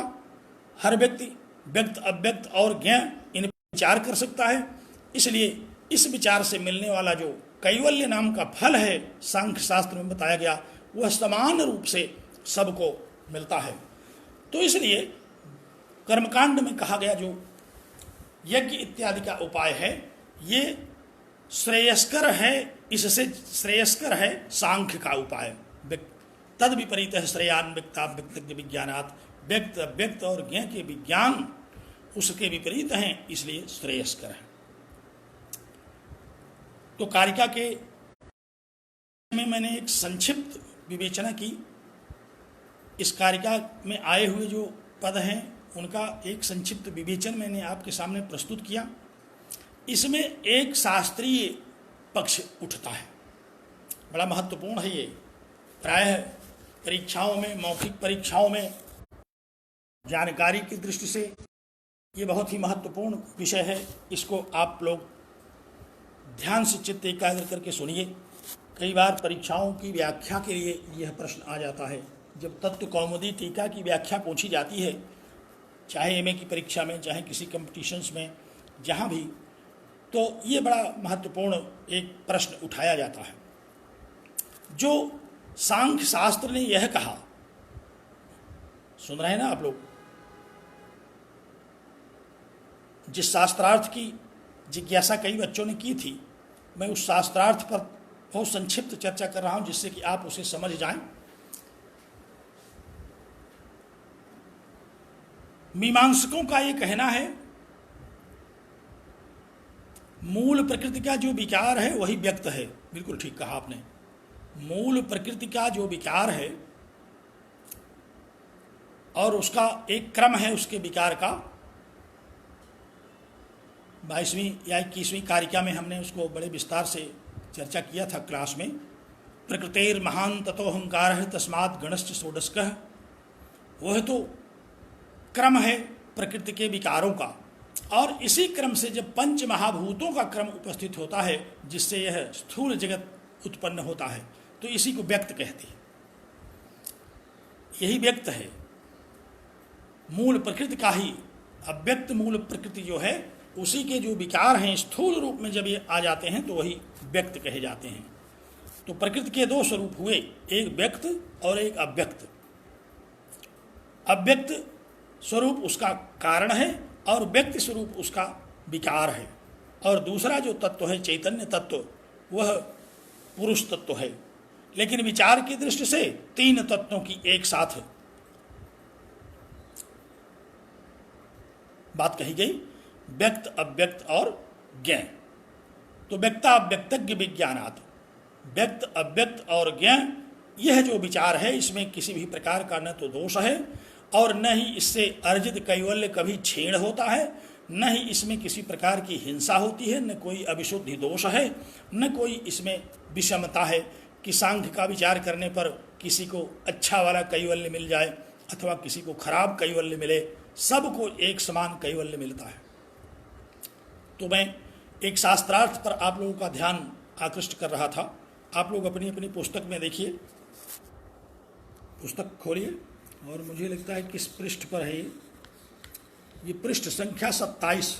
Speaker 1: हर व्यक्ति व्यक्त अव्यक्त और ज्ञ इन विचार कर सकता है। इसलिए इस विचार से मिलने वाला जो कैवल्य नाम का फल है सांख्य शास्त्र में बताया गया, वह समान रूप से सबको मिलता है। तो इसलिए कर्मकांड में कहा गया जो यज्ञ इत्यादि का उपाय है ये श्रेयस्कर है, इससे श्रेयस्कर है सांख्य का उपाय। तद विपरीत है श्रेयान व्यक्ता व्यक्तज्ञ विज्ञानात्, व्यक्त व्यक्त और ज्ञ के विज्ञान उसके विपरीत हैं, इसलिए श्रेयस्कर है। तो कारिका के में मैंने एक संक्षिप्त विवेचना की। इस कारिका में आए हुए जो पद हैं उनका एक संक्षिप्त विवेचन मैंने आपके सामने प्रस्तुत किया। इसमें एक शास्त्रीय पक्ष उठता है, बड़ा महत्वपूर्ण है ये। प्रायः परीक्षाओं में, मौखिक परीक्षाओं में जानकारी की दृष्टि से ये बहुत ही महत्वपूर्ण विषय है। इसको आप लोग ध्यान से चित्त एकाग्र करके सुनिए। कई बार परीक्षाओं की व्याख्या के लिए यह प्रश्न आ जाता है। जब तत्व कौमुदी टीका की व्याख्या पूछी जाती है, चाहे एमए की परीक्षा में, चाहे किसी कंपटीशंस में, जहाँ भी, तो ये बड़ा महत्वपूर्ण एक प्रश्न उठाया जाता है। जो सांख्य शास्त्र ने यह कहा, सुन रहे हैं ना आप लोग, जिस शास्त्रार्थ की जिज्ञासा कई बच्चों ने की थी, मैं उस शास्त्रार्थ पर बहुत संक्षिप्त चर्चा कर रहा हूं जिससे कि आप उसे समझ जाएं। मीमांसकों का ये कहना है मूल प्रकृति का जो विकार है वही व्यक्त है। बिल्कुल ठीक कहा आपने। मूल प्रकृति का जो विकार है और उसका एक क्रम है उसके विकार का। 22वीं या 21वीं कारिका में हमने उसको बड़े विस्तार से चर्चा किया था क्लास में। प्रकृतेर महान ततोहंकार तस्मात् गणश्च षोडशकः, वह तो क्रम है प्रकृति के विकारों का, और इसी क्रम से जब पंच महाभूतों का क्रम उपस्थित होता है जिससे यह स्थूल जगत उत्पन्न होता है, तो इसी को व्यक्त कहते हैं। यही व्यक्त है, मूल प्रकृति का ही। अव्यक्त मूल प्रकृति जो है उसी के जो विकार हैं स्थूल रूप में जब ये आ जाते हैं तो वही व्यक्त कहे जाते हैं। तो प्रकृति के दो स्वरूप हुए, एक व्यक्त और एक अव्यक्त। अव्यक्त स्वरूप उसका कारण है और व्यक्ति स्वरूप उसका विकार है। और दूसरा जो तत्व है चैतन्य तत्व, वह पुरुष तत्व है। लेकिन विचार की दृष्टि से तीन तत्वों की एक साथ बात कही गई, व्यक्त अव्यक्त और ज्ञ। तो व्यक्ताव्यक्तज्ञ विज्ञानात्, व्यक्त अव्यक्त और ज्ञ, यह जो विचार है इसमें किसी भी प्रकार का न तो दोष है और न ही इससे अर्जित कैवल्य कभी क्षीण होता है, न ही इसमें किसी प्रकार की हिंसा होती है, न कोई अविशुद्धि दोष है, न कोई इसमें विषमता है कि सांख्य का विचार करने पर किसी को अच्छा वाला कैवल्य मिल जाए अथवा किसी को खराब कैवल्य मिले, सबको एक समान कैवल्य मिलता है। तो मैं एक शास्त्रार्थ पर आप लोगों का ध्यान आकृष्ट कर रहा था। आप लोग अपनी अपनी पुस्तक में देखिए, पुस्तक खोलिए और मुझे लगता है किस पृष्ठ पर है ये पृष्ठ संख्या 27,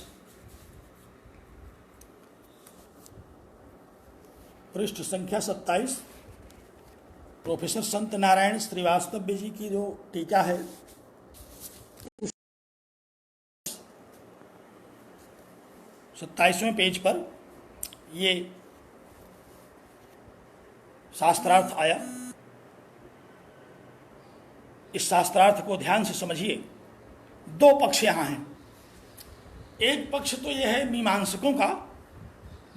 Speaker 1: पृष्ठ संख्या 27, प्रोफेसर संत नारायण श्रीवास्तव जी की जो टीका है, 27वें पेज पर ये शास्त्रार्थ आया। इस शास्त्रार्थ को ध्यान से समझिए। दो पक्ष यहाँ हैं। एक पक्ष तो यह है मीमांसकों का,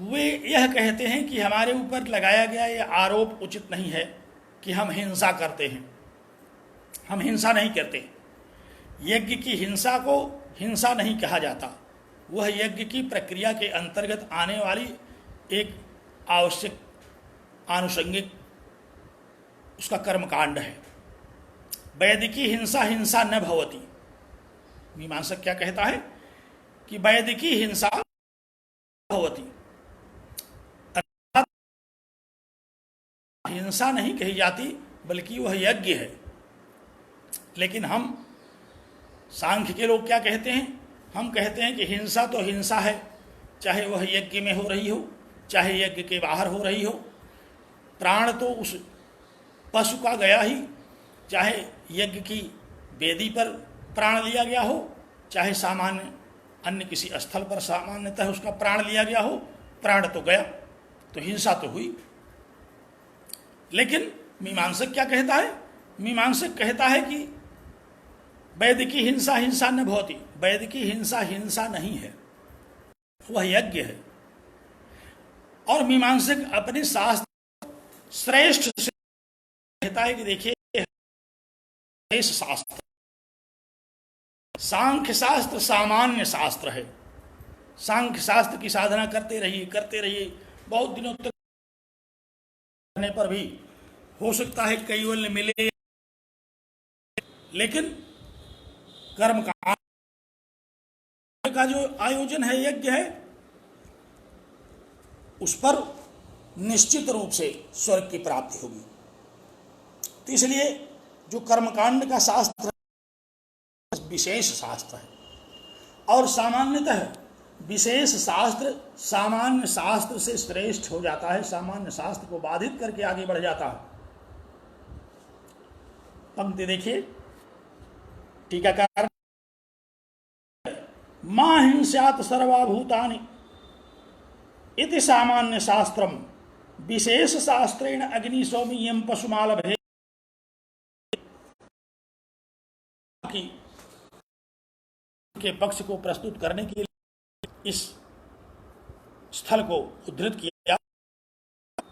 Speaker 1: वे यह कहते हैं कि हमारे ऊपर लगाया गया ये आरोप उचित नहीं है कि हम हिंसा करते हैं। हम हिंसा नहीं करते। यज्ञ की हिंसा को हिंसा नहीं कहा जाता, वह यज्ञ की प्रक्रिया के अंतर्गत आने वाली एक आवश्यक आनुषंगिक उसका कर्मकांड है। वैदिकी हिंसा हिंसा न भवति। मीमांसक क्या कहता है कि वैदिकी हिंसा भवति, हिंसा नहीं कही जाती बल्कि वह यज्ञ है। लेकिन हम सांख्य के लोग क्या कहते हैं? हम कहते हैं कि हिंसा तो हिंसा है, चाहे वह यज्ञ में हो रही हो, चाहे यज्ञ के बाहर हो रही हो। प्राण तो उस पशु का गया ही, चाहे यज्ञ की वेदी पर प्राण लिया गया हो, चाहे सामान्य अन्य किसी स्थल पर सामान्यतः उसका प्राण लिया गया हो, प्राण तो गया, तो हिंसा तो हुई। लेकिन मीमांसक क्या कहता है? मीमांसक कहता है कि वैदिकी हिंसा हिंसा न भवति। वैदिकी हिंसा हिंसा नहीं है, वह यज्ञ है। और मीमांसक अपने शास्त्र श्रेष्ठ से कहता है कि देखिए श्रेष्ठ शास्त्र, सांख्य शास्त्र सामान्य शास्त्र है। सांख्य शास्त्र की साधना करते रहिए, बहुत दिनों तक करने पर भी हो सकता है कैवल्य मिले, लेकिन कर्म का जो आयोजन है, यज्ञ है, उस पर निश्चित रूप से स्वर्ग की प्राप्ति होगी। तो इसलिए जो कर्मकांड का शास्त्र विशेष शास्त्र है, और सामान्यतः विशेष शास्त्र सामान्य शास्त्र से श्रेष्ठ हो जाता है, सामान्य शास्त्र को बाधित करके आगे बढ़ जाता है। पंक्ति देखिए, टीकाकार, मा हिंस्यात् सर्वभूतानि इति सामान्य शास्त्रम विशेष शास्त्रेण अग्निशोमीयम पशुमाल भेद के पक्ष को प्रस्तुत करने के लिए इस स्थल को उद्धृत किया।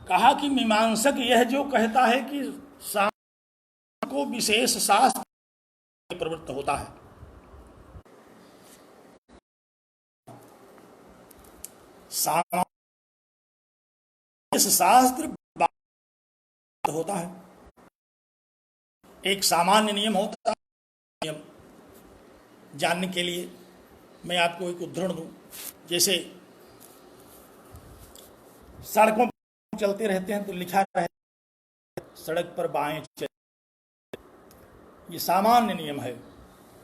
Speaker 1: कहा कि मीमांसक यह जो कहता है कि शास्त्र को विशेष शास्त्र प्रवृत्त होता है, शास्त्र होता है, एक सामान्य नियम होता है। नियम जानने के लिए मैं आपको एक उदाहरण दूं। जैसे सड़कों पर चलते रहते हैं तो लिखा है सड़क पर बाएं चलिए, ये सामान्य नियम है,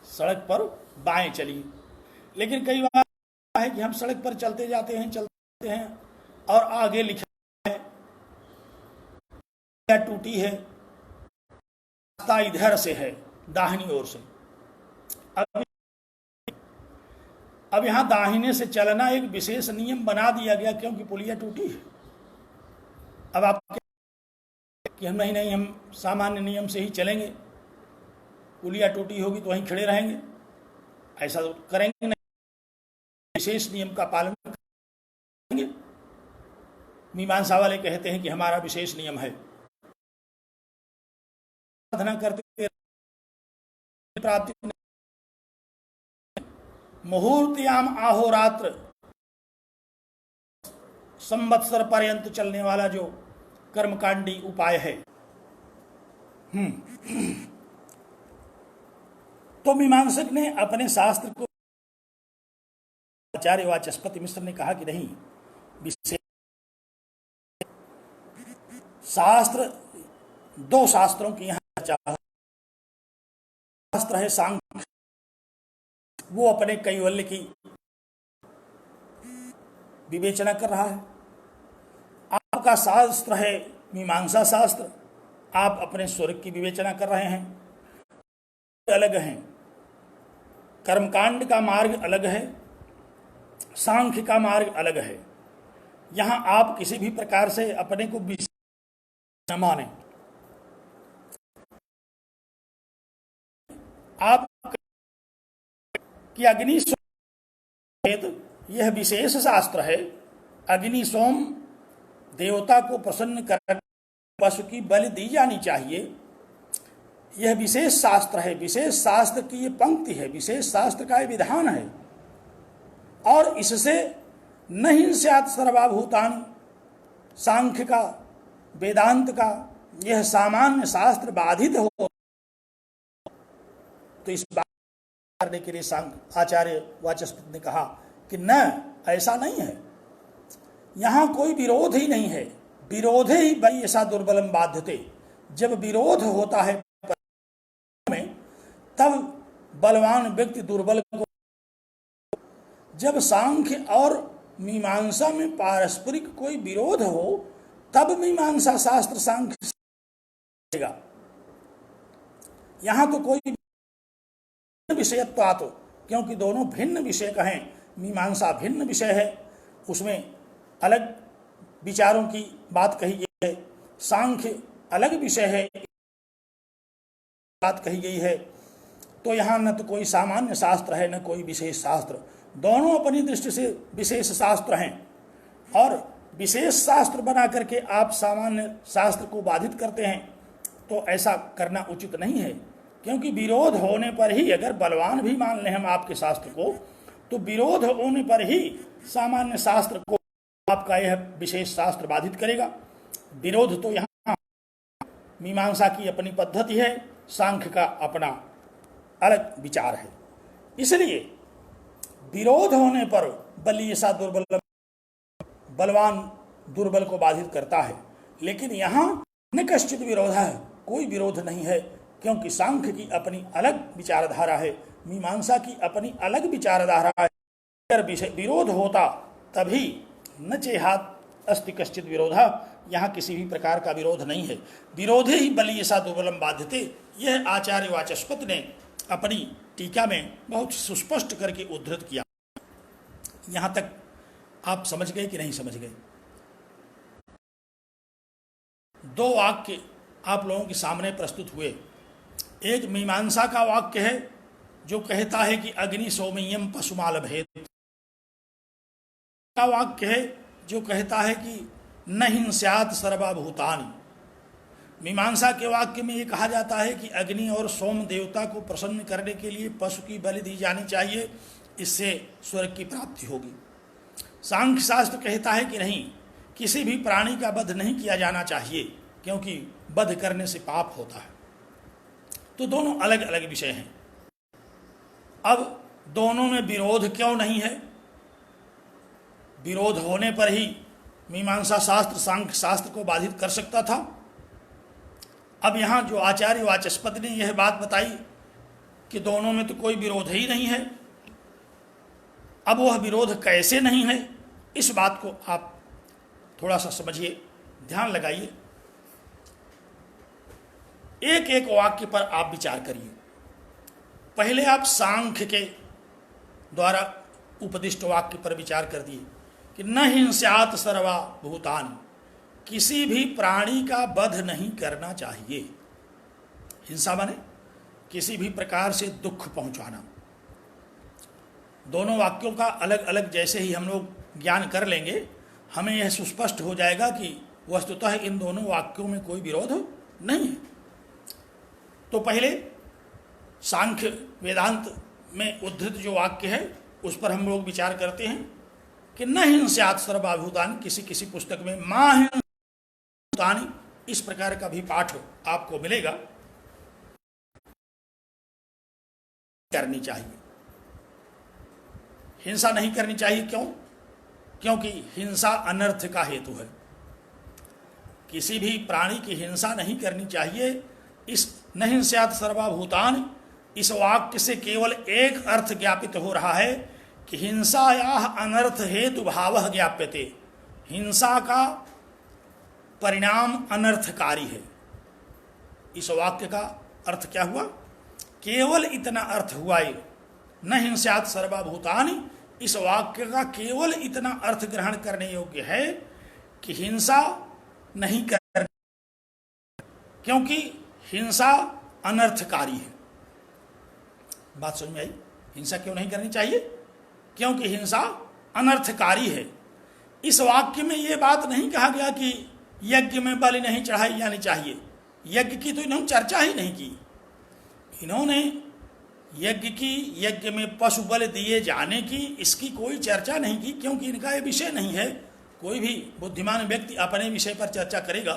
Speaker 1: सड़क पर बाएं चलिए। लेकिन कई बार है कि हम सड़क पर चलते जाते हैं और आगे लिखा है टूटी है, रास्ता इधर से है, दाहिनी ओर से। अब यहां दाहिने से चलना एक विशेष नियम बना दिया गया क्योंकि पुलिया टूटी है। अब आप कि हम नहीं हम सामान्य नियम से ही चलेंगे, पुलिया टूटी होगी तो वहीं खड़े रहेंगे, ऐसा तो करेंगे नहीं, विशेष नियम का पालन करेंगे। मीमांसा वाले कहते हैं कि हमारा विशेष नियम है, साधना करते प्राप्ति मुहूर्तयाम अहोरात्र संवत्सर पर्यंत चलने वाला जो कर्मकांडी उपाय है। तो मीमांसक ने अपने शास्त्र को, आचार्य वाचस्पति मिश्र ने कहा कि नहीं, विशेष शास्त्र, दो शास्त्रों की यहां चर्चा है। शास्त्र है सांख्य, वो अपने कैवल्य की विवेचना कर रहा है। आपका शास्त्र है मीमांसा शास्त्र, आप अपने स्वर्ग की विवेचना कर रहे हैं। अलग हैं, कर्मकांड का मार्ग अलग है, सांख्य का मार्ग अलग है। यहां आप किसी भी प्रकार से अपने को न माने। आप कि अग्नि सोम, यह विशेष शास्त्र है। अग्नि सोम देवता को प्रसन्न कर पशु की बलि दी जानी चाहिए। यह विशेष शास्त्र है, विशेष शास्त्र की ये पंक्ति है, विशेष शास्त्र का ये विधान है। और इससे नहीं स्यात् सर्वभूतानि, सांख्य का, वेदांत का यह सामान्य शास्त्र बाधित हो। तो इस बात करने के लिए आचार्य वाचस्पति ने कहा कि न, ऐसा नहीं है, यहां कोई विरोध ही नहीं है। विरोधे ही बलि ऐसा दुर्बलम बाध्यते, जब विरोध होता है में, तब बलवान व्यक्ति दुर्बल को, जब सांख्य और मीमांसा में पारस्परिक कोई विरोध हो, तब मीमांसा शास्त्र सांख्य। यहां तो कोई विषयत्वात्, क्योंकि दोनों भिन्न विषय का है। मीमांसा भिन्न विषय है, उसमें अलग विचारों की बात कही गई है। सांख्य अलग विषय है, बात कही गई है। तो यहाँ न तो कोई सामान्य शास्त्र है, न कोई विशेष शास्त्र, दोनों अपनी दृष्टि से विशेष शास्त्र हैं। और विशेष शास्त्र बना करके आप सामान्य शास्त्र को बाधित करते हैं, तो ऐसा करना उचित नहीं है। क्योंकि विरोध होने पर ही, अगर बलवान भी मान लें हम आपके शास्त्र को, तो विरोध होने पर ही सामान्य शास्त्र को आपका यह विशेष शास्त्र बाधित करेगा। विरोध तो यहाँ मीमांसा की अपनी पद्धति है, सांख्य का अपना अलग विचार है। इसलिए विरोध होने पर बलियसा दुर्बल, बलवान दुर्बल को बाधित करता है। लेकिन यहाँ न कश्चित विरोध है, कोई विरोध नहीं है, क्योंकि सांख्य की अपनी अलग विचारधारा है, मीमांसा की अपनी अलग विचारधारा है। अगर विरोध होता तभी न चेहात अस्ति कश्चित विरोध, यहाँ किसी भी प्रकार का विरोध नहीं है। विरोधे ही बलियसा दुर्बलम बाध्यते, यह आचार्य वाचस्पति ने अपनी टीका में बहुत सुस्पष्ट करके उद्धृत किया। यहाँ तक आप समझ गए कि नहीं समझ गए? दो वाक्य आप लोगों के सामने प्रस्तुत हुए। एक मीमांसा का वाक्य है जो कहता है कि अग्नि सोमयम पशुमाल भेद, का वाक्य है जो कहता है कि न हिंस्यात् सर्वभूतानि। मीमांसा के वाक्य में ये कहा जाता है कि अग्नि और सोम देवता को प्रसन्न करने के लिए पशु की बलि दी जानी चाहिए, इससे स्वर्ग की प्राप्ति होगी। सांख्य शास्त्र कहता है कि नहीं, किसी भी प्राणी का वध नहीं किया जाना चाहिए, क्योंकि वध करने से पाप होता है। तो दोनों अलग अलग विषय हैं। अब दोनों में विरोध क्यों नहीं है? विरोध होने पर ही मीमांसा शास्त्र सांख्य शास्त्र को बाधित कर सकता था। अब यहाँ जो आचार्य वाचस्पति ने यह बात बताई कि दोनों में तो कोई विरोध ही नहीं है, अब वह विरोध कैसे नहीं है, इस बात को आप थोड़ा सा समझिए, ध्यान लगाइए। एक एक वाक्य पर आप विचार करिए। पहले आप सांख्य के द्वारा उपदिष्ट वाक्य पर विचार कर दिए कि न हिंस्यात् सर्वभूतानि, किसी भी प्राणी का वध नहीं करना चाहिए। हिंसा माने किसी भी प्रकार से दुख पहुंचाना। दोनों वाक्यों का अलग अलग जैसे ही हम लोग ज्ञान कर लेंगे, हमें यह सुस्पष्ट हो जाएगा कि वस्तुतः इन दोनों वाक्यों में कोई विरोध नहीं है। तो पहले सांख्य वेदांत में उद्धृत जो वाक्य है उस पर हम लोग विचार करते हैं कि न हिंस्यात् सर्वभूतानि, किसी किसी पुस्तक में मा हिंस्यात् इस प्रकार का भी पाठ आपको मिलेगा। करनी चाहिए, हिंसा नहीं करनी चाहिए। क्यों? क्योंकि हिंसा अनर्थ का हेतु है। किसी भी प्राणी की हिंसा नहीं करनी चाहिए। इस न हिंस्यात् सर्वभूतानि इस वाक्य से केवल एक अर्थ ज्ञापित हो रहा है कि हिंसायाः अनर्थ हेतु भावः ज्ञाप्यते। हिंसा का परिणाम अनर्थकारी है। इस वाक्य का अर्थ क्या हुआ? केवल इतना अर्थ हुआ ये न हिंस्यात् सर्वभूतानि। इस वाक्य का केवल इतना अर्थ ग्रहण करने योग्य है कि हिंसा नहीं कर, क्योंकि हिंसा अनर्थकारी है। बात समझ में आई? हिंसा क्यों नहीं करनी चाहिए? क्योंकि हिंसा अनर्थकारी है। इस वाक्य में यह बात नहीं कहा गया कि यज्ञ में बलि नहीं चढ़ाई जानी चाहिए। यज्ञ की तो इन्होंने चर्चा ही नहीं की। इन्होंने यज्ञ की, यज्ञ में पशु बल दिए जाने की, इसकी कोई चर्चा नहीं की, क्योंकि इनका ये विषय नहीं है। कोई भी बुद्धिमान व्यक्ति अपने विषय पर चर्चा करेगा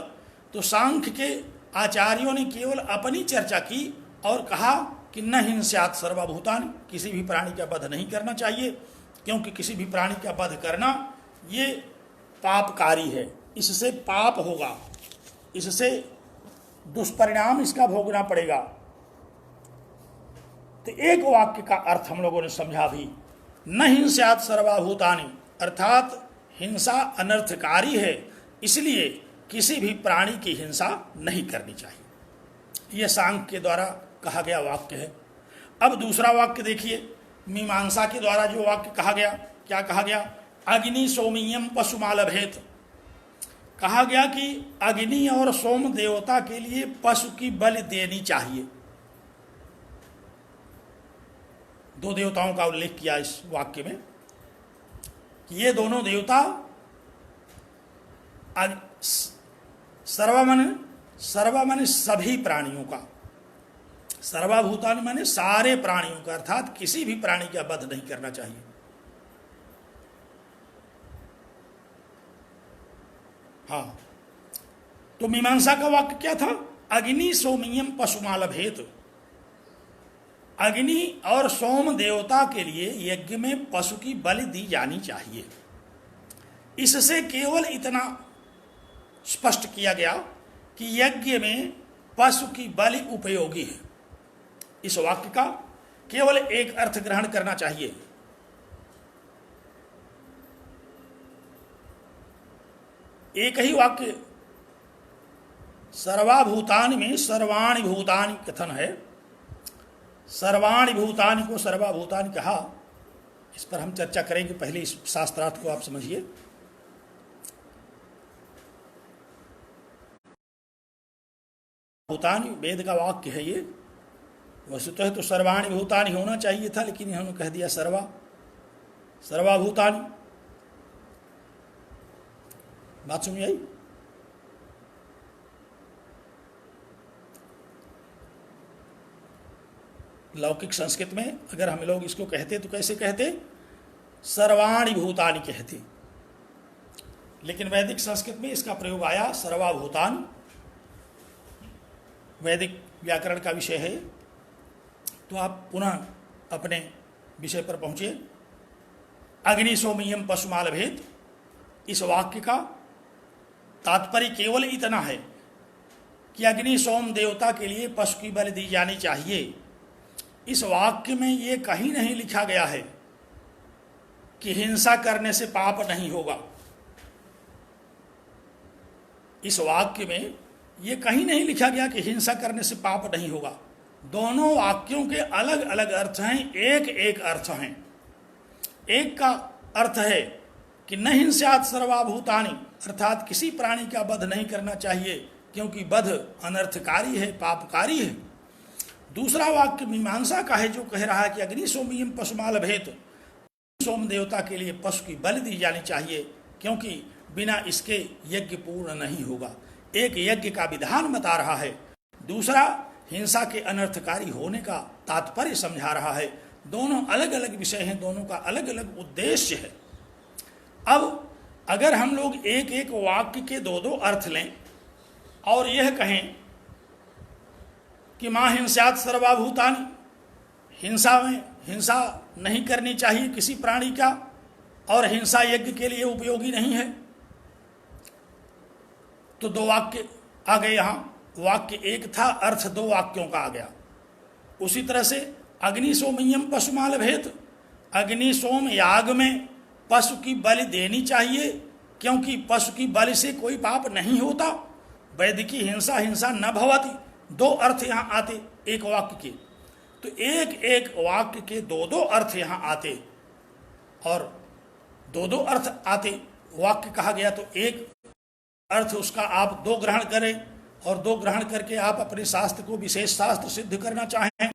Speaker 1: तो सांख्य के आचार्यों ने केवल अपनी चर्चा की और कहा कि न हिंस्यात् सर्वभूतानि, किसी भी प्राणी का वध नहीं करना चाहिए, क्योंकि किसी भी प्राणी का वध करना ये पापकारी है। इससे पाप होगा, इससे दुष्परिणाम इसका भोगना पड़ेगा। तो एक वाक्य का अर्थ हम लोगों ने समझा भी, न हिंस्यात् सर्वभूतानि, अर्थात हिंसा अनर्थकारी है, इसलिए किसी भी प्राणी की हिंसा नहीं करनी चाहिए। यह सांख्य के द्वारा कहा गया वाक्य है। अब दूसरा वाक्य देखिए, मीमांसा के द्वारा जो वाक्य कहा गया, क्या कहा गया? अग्नि सोमियम पशुमालभेत। कहा गया कि अग्नि और सोम देवता के लिए पशु की बलि देनी चाहिए। दो देवताओं का उल्लेख किया इस वाक्य में कि ये दोनों देवता सर्वमन सभी प्राणियों का, सर्वभूतानि माने सारे प्राणियों का, अर्थात किसी भी प्राणी का वध नहीं करना चाहिए। हाँ, तो मीमांसा का वाक्य क्या था? अग्नि सोमियम पशुमालभेत। अग्नि और सोम देवता के लिए यज्ञ में पशु की बलि दी जानी चाहिए। इससे केवल इतना स्पष्ट किया गया कि यज्ञ में पशु की बलि उपयोगी है। इस वाक्य का केवल एक अर्थ ग्रहण करना चाहिए। एक ही वाक्य सर्वाभूतानि में सर्वाणि भूतानि कथन है। सर्वाणि भूतानि को सर्वभूतानि कहा, इस पर हम चर्चा करेंगे। पहले इस शास्त्रार्थ को आप समझिए। भूतानि वेद का वाक्य है ये। वस्तुतः तो सर्वाणि भूतानि होना चाहिए था, लेकिन इन्होंने कह दिया सर्वाभूतानि। बात समझ आई? लौकिक संस्कृत में अगर हम लोग इसको कहते तो कैसे कहते? सर्वाणि भूतानि कहते, लेकिन वैदिक संस्कृत में इसका प्रयोग आया सर्वभूतानि। वैदिक व्याकरण का विषय है, तो आप पुनः अपने विषय पर पहुंचिए। अग्नि सोमियम पशुमालभेत, इस वाक्य का तात्पर्य केवल इतना है कि अग्नि सोम देवता के लिए पशु की बलि दी जानी चाहिए। इस वाक्य में ये कहीं नहीं लिखा गया है कि हिंसा करने से पाप नहीं होगा। इस वाक्य में ये कहीं नहीं लिखा गया कि हिंसा करने से पाप नहीं होगा। दोनों वाक्यों के अलग अलग अर्थ हैं, एक एक अर्थ हैं। एक का अर्थ है कि न हिंस्यात् सर्वभूतानि, अर्थात किसी प्राणी का वध नहीं करना चाहिए, क्योंकि वध अनर्थकारी है, पापकारी है। दूसरा वाक्य मीमांसा का है, जो कह रहा है कि अग्नि सोमियम पशुमालभेत, सोम देवता के लिए पशु की बलि दी जानी चाहिए, क्योंकि बिना इसके यज्ञ पूर्ण नहीं होगा। एक यज्ञ का विधान बता रहा है, दूसरा हिंसा के अनर्थकारी होने का तात्पर्य समझा रहा है। दोनों अलग अलग विषय हैं, दोनों का अलग अलग उद्देश्य है। अब अगर हम लोग एक एक वाक्य के दो दो अर्थ लें और यह कहें कि मां हिंसात सर्वभूतानि, हिंसा नहीं करनी चाहिए किसी प्राणी का, और हिंसा यज्ञ के लिए उपयोगी नहीं है, तो दो वाक्य आ गए। यहाँ वाक्य एक था, अर्थ दो वाक्यों का आ गया। उसी तरह से अग्निशोमयम पशुमाल भेद, अग्निशोम याग में पशु की बलि देनी चाहिए, क्योंकि पशु की बलि से कोई पाप नहीं होता। वैदिकी हिंसा न भवति। दो अर्थ यहाँ आते एक वाक्य के, तो एक एक वाक्य के दो दो अर्थ यहाँ आते, और दो दो अर्थ आते वाक्य कहा गया, तो एक अर्थ उसका आप दो ग्रहण करें, और दो ग्रहण करके आप अपने शास्त्र को विशेष शास्त्र सिद्ध करना चाहें।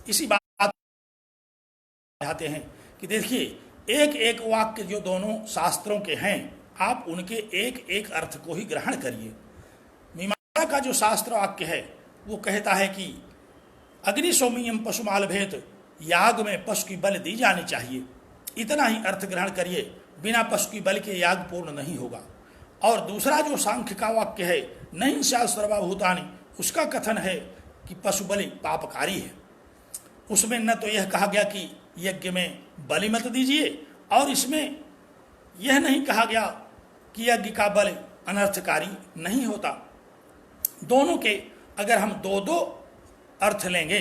Speaker 1: इसी बात चाहते हैं कि देखिए, एक एक वाक्य जो दोनों शास्त्रों के हैं, आप उनके एक एक अर्थ को ही ग्रहण करिए। मीमांसा का जो शास्त्र वाक्य है वो कहता है कि अग्निशोमयम पशुमाल भेद, याग में पशु की बलि दी जानी चाहिए, इतना ही अर्थ ग्रहण करिए, बिना पशु की बलि के याग पूर्ण नहीं होगा। और दूसरा जो सांख्य का वाक्य है, नहीं स्यात् सर्वभूतानि, उसका कथन है कि पशु बलि पापकारी है। उसमें न तो यह कहा गया कि यज्ञ में बलि मत दीजिए, और इसमें यह नहीं कहा गया कि यज्ञ का बलि अनर्थकारी नहीं होता। दोनों के अगर हम दो दो अर्थ लेंगे,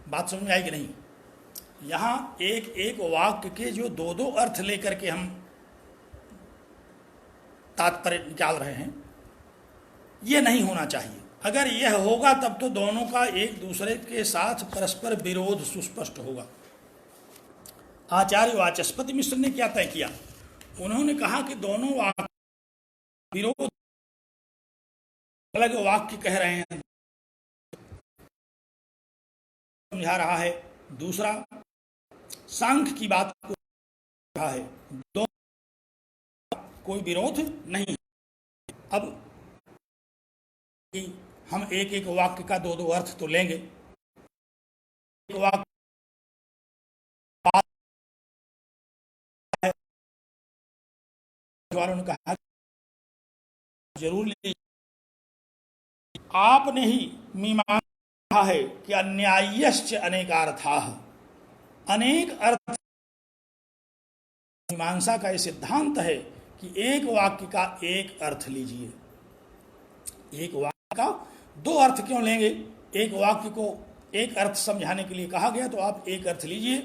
Speaker 1: बात समझ में आएगी नहीं। यहाँ एक एक वाक्य के जो दो दो अर्थ लेकर के हम तात्पर्य निकाल रहे हैं, यह नहीं होना चाहिए। अगर यह होगा तब तो दोनों का एक दूसरे के साथ परस्पर विरोध सुस्पष्ट होगा। आचार्य वाचस्पति मिश्र ने क्या तय किया? उन्होंने कहा कि दोनों वाक्य विरोध, अलग वाक्य कह रहे हैं, समझा रहा है। दूसरा सांख्य की बात को रहा है, दोनों कोई विरोध नहीं। अब हम एक एक वाक्य का दो दो अर्थ तो लेंगे। एक वाक्य वालों ने कहा जरूर लीजिए। आपने ही मीमांसा है कि अन्यायश्च अनेकार्थाः, अनेक अर्थ। मीमांसा का यह सिद्धांत है कि एक वाक्य का एक अर्थ लीजिए। एक वाक्य का दो अर्थ क्यों लेंगे? एक वाक्य को एक अर्थ समझाने के लिए कहा गया, तो आप एक अर्थ लीजिए।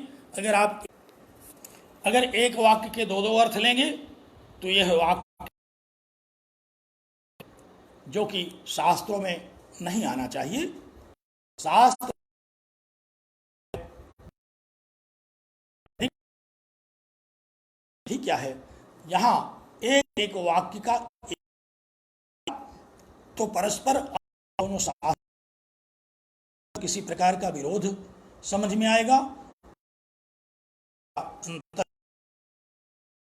Speaker 1: अगर एक वाक्य के दो दो अर्थ लेंगे तो यह वाक्य जो कि शास्त्रों में नहीं आना चाहिए। शास्त्र ठीक क्या है? यहां एक एक वाक्य का तो परस्पर दोनों शास्त्र किसी प्रकार का विरोध समझ में आएगा,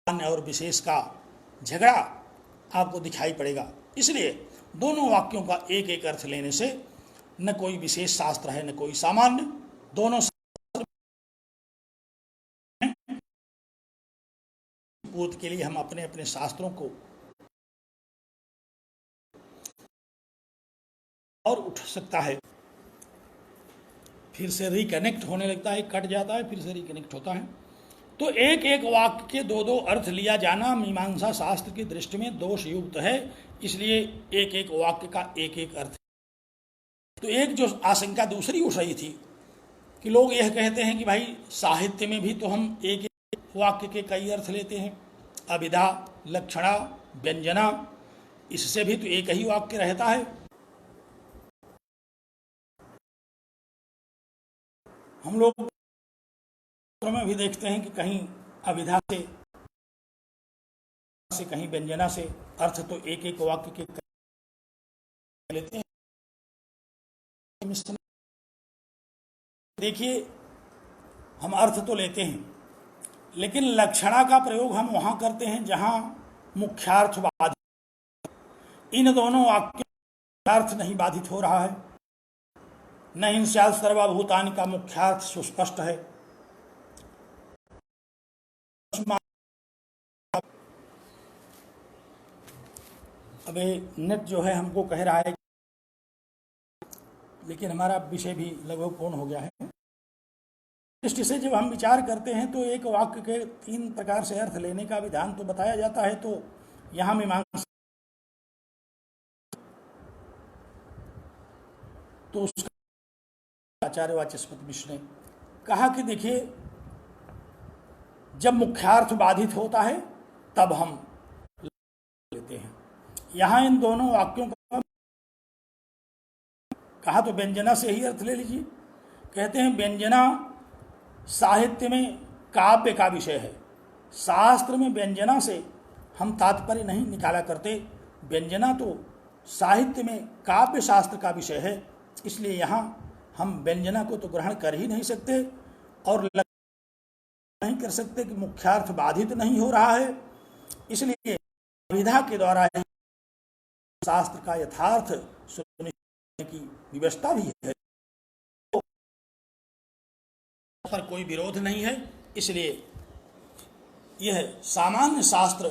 Speaker 1: और विशेष का झगड़ा आपको दिखाई पड़ेगा। इसलिए दोनों वाक्यों का एक एक अर्थ लेने से न कोई विशेष शास्त्र है न कोई सामान्य, दोनों पूर्ति के लिए हम अपने अपने शास्त्रों को और उठ सकता है, फिर से रिकनेक्ट होने लगता है, कट जाता है फिर से रिकनेक्ट होता है। तो एक एक वाक्य के दो दो अर्थ लिया जाना मीमांसा शास्त्र की दृष्टि में दोष युक्त है। इसलिए एक एक वाक्य का एक एक अर्थ। तो एक जो आशंका दूसरी उठ रही थी कि लोग यह कहते हैं कि भाई साहित्य में भी तो हम एक एक वाक्य के कई अर्थ लेते हैं, अभिधा, लक्षणा, व्यंजना, इससे भी तो एक ही वाक्य रहता है। हम लोग में भी देखते हैं कि कहीं अभिधा से कहीं व्यंजना से अर्थ तो एक एक वाक्य के लेते हैं। देखिए, हम अर्थ तो लेते हैं, लेकिन लक्षणा का प्रयोग हम वहां करते हैं जहां मुख्यार्थ बाधित, इन दोनों वाक्यों का अर्थ नहीं बाधित हो रहा है। न हिंस्यात् सर्वभूतानि का मुख्यार्थ सुस्पष्ट है। अब नेट जो है हमको कह रहा है, लेकिन हमारा विषय भी लगभग पूर्ण हो गया है। दृष्टि से जब हम विचार करते हैं तो एक वाक्य के 3 प्रकार से अर्थ लेने का विधान तो बताया जाता है। तो यहाँ मीमांसा तो उसका आचार्य वाचस्पति मिश्र ने कहा कि देखिए, जब मुख्यार्थ बाधित होता है तब हम लेते हैं। यहाँ इन दोनों वाक्यों का कहा तो व्यंजना से ही अर्थ ले लीजिए। कहते हैं व्यंजना साहित्य में काव्य का विषय है। शास्त्र में व्यंजना से हम तात्पर्य नहीं निकाला करते। व्यंजना तो साहित्य में काव्य शास्त्र का विषय है, इसलिए यहाँ हम व्यंजना को तो ग्रहण कर ही नहीं सकते और नहीं कर सकते कि मुख्यार्थ बाधित नहीं हो रहा है। इसलिए विधा के द्वारा शास्त्र का यथार्थ सुनिश्चित करने की व्यवस्था भी है, पर कोई विरोध नहीं है। इसलिए यह सामान्य शास्त्र